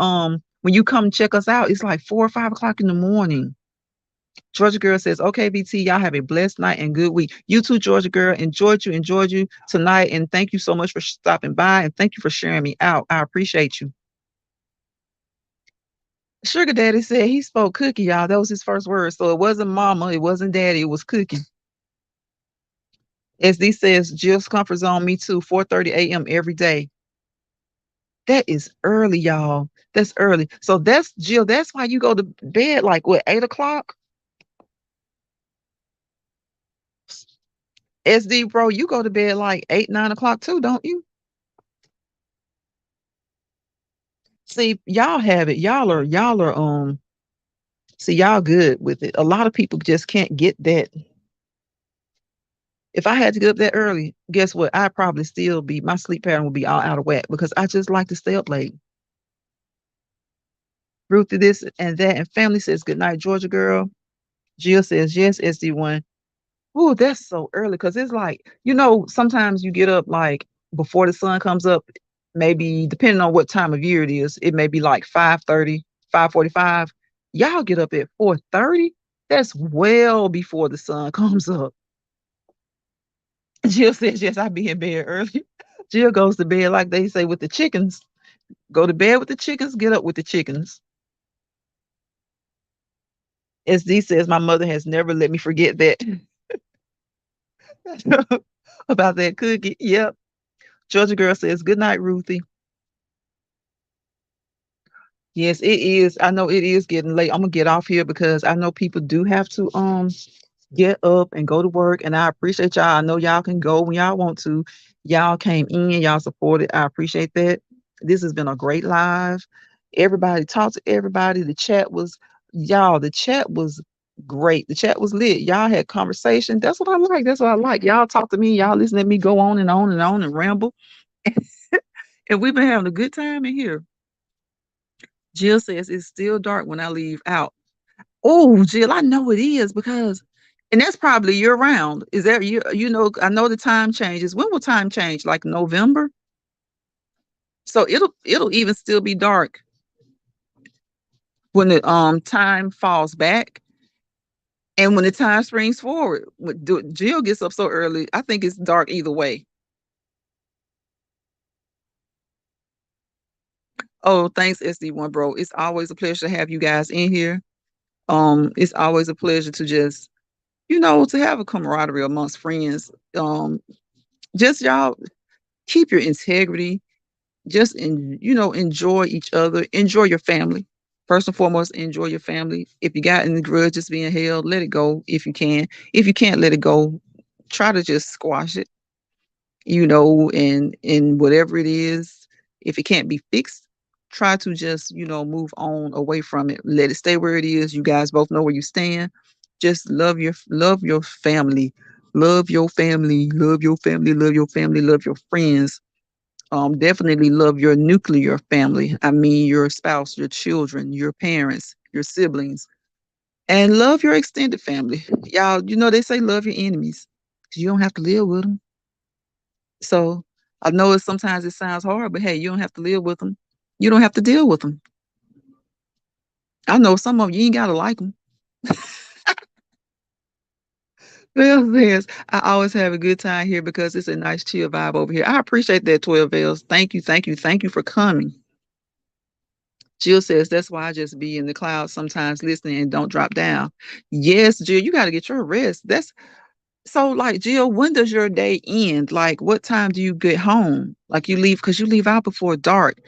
S1: come check us out, it's like 4 or 5 o'clock in the morning. Georgia Girl says, okay, BT, y'all have a blessed night and good week. You too, Georgia Girl. Enjoyed you tonight. And thank you so much for stopping by. And thank you for sharing me out. I appreciate you. Sugar Daddy said he spoke cookie, y'all. That was his first word. So it wasn't mama, it wasn't daddy, it was cookie. SD says, Jill's comfort zone, me too, 4:30 a.m. every day. That is early, y'all. That's early. So that's Jill. That's why you go to bed like what, 8 o'clock? SD bro, you go to bed like 8, 9 o'clock too, don't you? See, y'all have it. Y'all are see y'all good with it. A lot of people just can't get that. If I had to get up that early, guess what? I'd probably still be my sleep pattern would be all out of whack because I just like to stay up late. Ruth did this and that, and family says good night, Georgia girl. Jill says yes, SD1. Oh, that's so early because it's like, sometimes you get up like before the sun comes up, maybe depending on what time of year it is, it may be like 5:30, 5:45. Y'all get up at 4:30? That's well before the sun comes up. Jill says, yes, I be in bed early. Jill goes to bed like they say with the chickens. Go to bed with the chickens, get up with the chickens. SD says, my mother has never let me forget that about that cookie. Yep. Georgia girl says, good night, Ruthie. Yes, it is. I know it is getting late. I'm gonna get off here because I know people do have to get up and go to work. And I appreciate y'all. I know y'all can go when y'all want to. Y'all came in, y'all supported. I appreciate that. This has been a great live. Everybody talked to everybody. The chat was great. The chat was lit. Y'all had conversation. That's what I like. That's what I like. Y'all talk to me. Y'all listen to me go on and on and on and ramble. And we've been having a good time in here. Jill says it's still dark when I leave out. Oh, Jill, I know it is because And that's probably year round. Is that I know the time changes. When will time change? Like November? So it'll even still be dark when the time falls back. And when the time springs forward, Jill gets up so early, I think it's dark either way. Oh, thanks, SD1 bro. It's always a pleasure to have you guys in here. It's always a pleasure to just, to have a camaraderie amongst friends. Just y'all keep your integrity. Just enjoy each other, enjoy your family. First and foremost, enjoy your family. If you got any grudges being held, let it go if you can. If you can't let it go, try to just squash it, and whatever it is, if it can't be fixed, try to just, move on away from it. Let it stay where it is. You guys both know where you stand. Just love your family. Love your family. Love your family. Love your family. Love your friends. Definitely love your nuclear family. I mean, your spouse, your children, your parents, your siblings, and love your extended family. Y'all, they say love your enemies because you don't have to live with them. So I know sometimes it sounds hard, but hey, you don't have to live with them. You don't have to deal with them. I know some of you ain't gotta like them. Well, yes, I always have a good time here because it's a nice chill vibe over here. I appreciate that, 12 Bells. Thank you, thank you, thank you for coming. Jill says that's why I just be in the clouds sometimes listening and don't drop down. Yes, Jill, you got to get your rest. That's so like Jill, when does your day end? Like what time do you get home? Like you leave because you leave out before dark.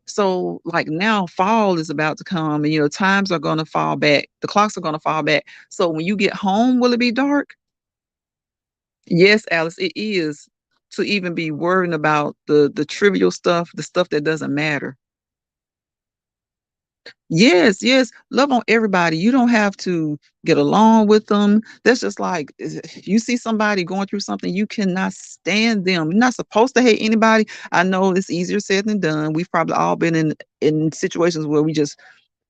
S1: So like now fall is about to come and times are gonna fall back. The clocks are gonna fall back. So when you get home, will it be dark? Yes, Alice, it is to even be worrying about the trivial stuff, the stuff that doesn't matter. Yes, yes. Love on everybody. You don't have to get along with them. That's just like you see somebody going through something, you cannot stand them. You're not supposed to hate anybody. I know it's easier said than done. We've probably all been in situations where we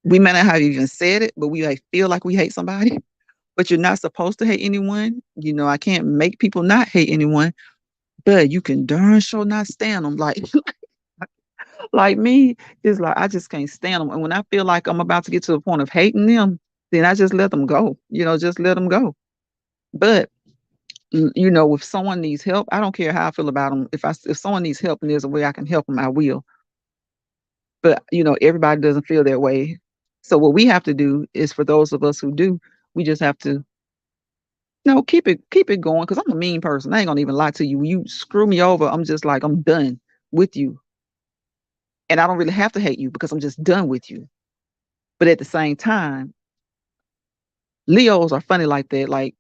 S1: may not have even said it, but we like feel like we hate somebody. But you're not supposed to hate anyone. I can't make people not hate anyone, but you can darn sure not stand them. Like me, it's like I just can't stand them. And when I feel like I'm about to get to the point of hating them, then I just let them go. Just let them go. But if someone needs help, I don't care how I feel about them. If someone needs help and there's a way I can help them, I will. But everybody doesn't feel that way. So what we have to do is for those of us who do, we just have to keep it going. Because I'm a mean person. I ain't gonna even lie to you. When you screw me over, I'm just like I'm done with you, and I don't really have to hate you because I'm just done with you. But at the same time, Leos are funny like that. Like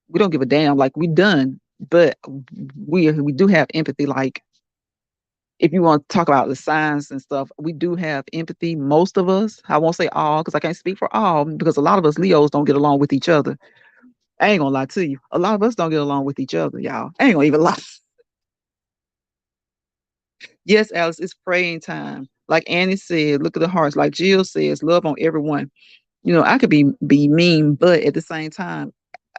S1: we don't give a damn. Like we done, but we do have empathy. Like if you want to talk about the signs and stuff, we do have empathy. Most of us, I won't say all because I can't speak for all because a lot of us Leos don't get along with each other. I ain't gonna lie to you. A lot of us don't get along with each other, y'all. I ain't gonna even lie. Yes, Alice, it's praying time. Like Annie said, look at the hearts. Like Jill says, love on everyone. I could be mean, but at the same time,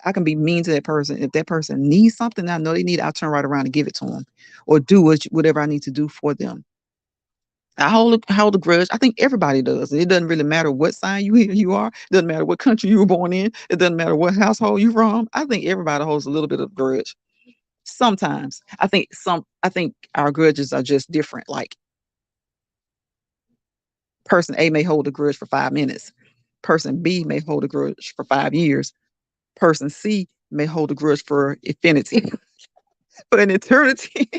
S1: I can be mean to that person. If that person needs something I know they need, I'll turn right around and give it to them or do whatever I need to do for them. I hold a grudge. I think everybody does. It doesn't really matter what sign you are. It doesn't matter what country you were born in. It doesn't matter what household you're from. I think everybody holds a little bit of grudge. Sometimes I think our grudges are just different. Like person A may hold a grudge for 5 minutes. Person B may hold a grudge for 5 years. Person C may hold a grudge for infinity, for an eternity.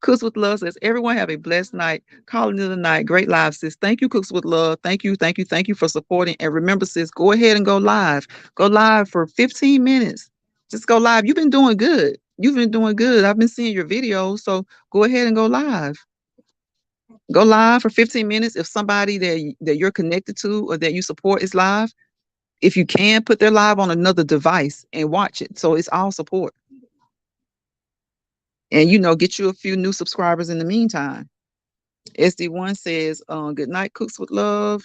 S1: Cooks with Love says, everyone have a blessed night. Calling it a night. Great live, sis. Thank you, Cooks with Love. Thank you, thank you, thank you for supporting. And remember, sis, go ahead and go live. Go live for 15 minutes. Just go live. You've been doing good. You've been doing good. I've been seeing your videos. So go ahead and go live. Go live for 15 minutes. If somebody that you're connected to or that you support is live, if you can, put their live on another device and watch it. So it's all support. And get you a few new subscribers in the meantime. SD1 says, good night, Cooks with Love.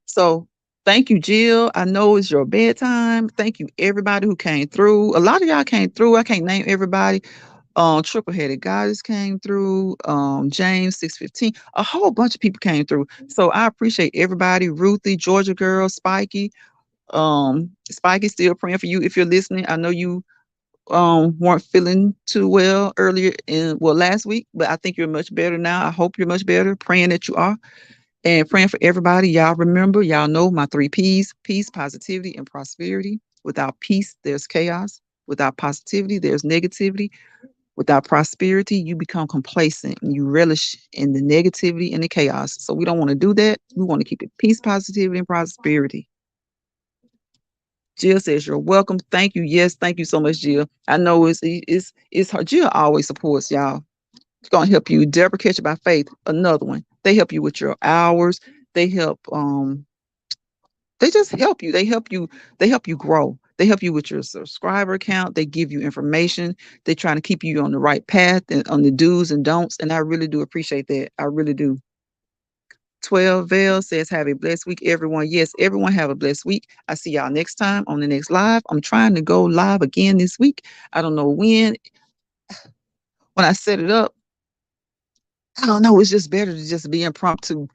S1: So thank you, Jill. I know it's your bedtime. Thank you, everybody who came through. A lot of y'all came through. I can't name everybody. Triple Headed Goddess came through. James 615. A whole bunch of people came through. So I appreciate everybody. Ruthie, Georgia Girl, Spiky. Spiky, still praying for you if you're listening. I know you weren't feeling too well earlier in last week, but I think you're much better now. I hope you're much better. Praying that you are. And praying for everybody. Y'all remember, y'all know my three P's: peace, positivity, and prosperity. Without peace, there's chaos. Without positivity, there's negativity. Without prosperity, you become complacent and you relish in the negativity and the chaos. So we don't want to do that. We want to keep it peace, positivity, and prosperity. Jill says you're welcome. Thank you. Yes, thank you so much, Jill. I know it's hard. Jill always supports y'all. It's gonna help you. Deborah Catch It by Faith, another one. They help you with your hours. They help they just help you. They help you grow. They help you with your subscriber count. They give you information. They try to keep you on the right path and on the do's and don'ts. And I really do appreciate that. I really do. 12 Veil says, have a blessed week, everyone. Yes, everyone have a blessed week. I see y'all next time on the next live. I'm trying to go live again this week. I don't know when. When I set it up, I don't know. It's just better to just be impromptu.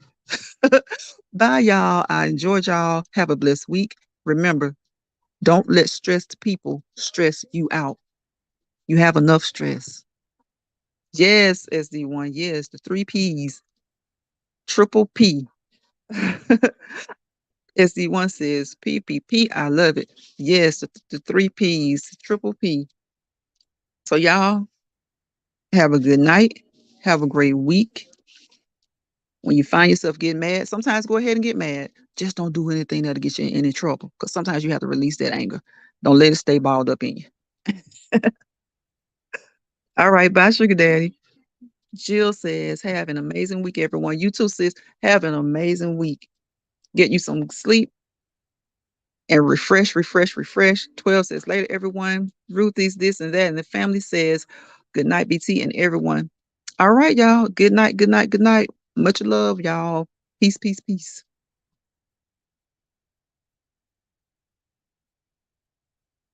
S1: Bye, y'all. I enjoyed y'all. Have a blessed week. Remember, don't let stressed people stress you out. You have enough stress. Yes, SD1. Yes, the three P's. Triple P. SD1 says PPP. I love it. Yes, the three P's. Triple P. So, y'all have a good night. Have a great week. When you find yourself getting mad, sometimes go ahead and get mad. Just don't do anything that'll get you in any trouble because sometimes you have to release that anger. Don't let it stay balled up in you. All right, bye, Sugar Daddy. Jill says, have an amazing week, everyone. You too, sis. Have an amazing week. Get you some sleep and refresh, refresh, refresh. 12 says, later, everyone. Ruthie's this and that. And the family says, good night, BT, and everyone. All right, y'all. Good night, good night, good night. Much love, y'all. Peace, peace, peace.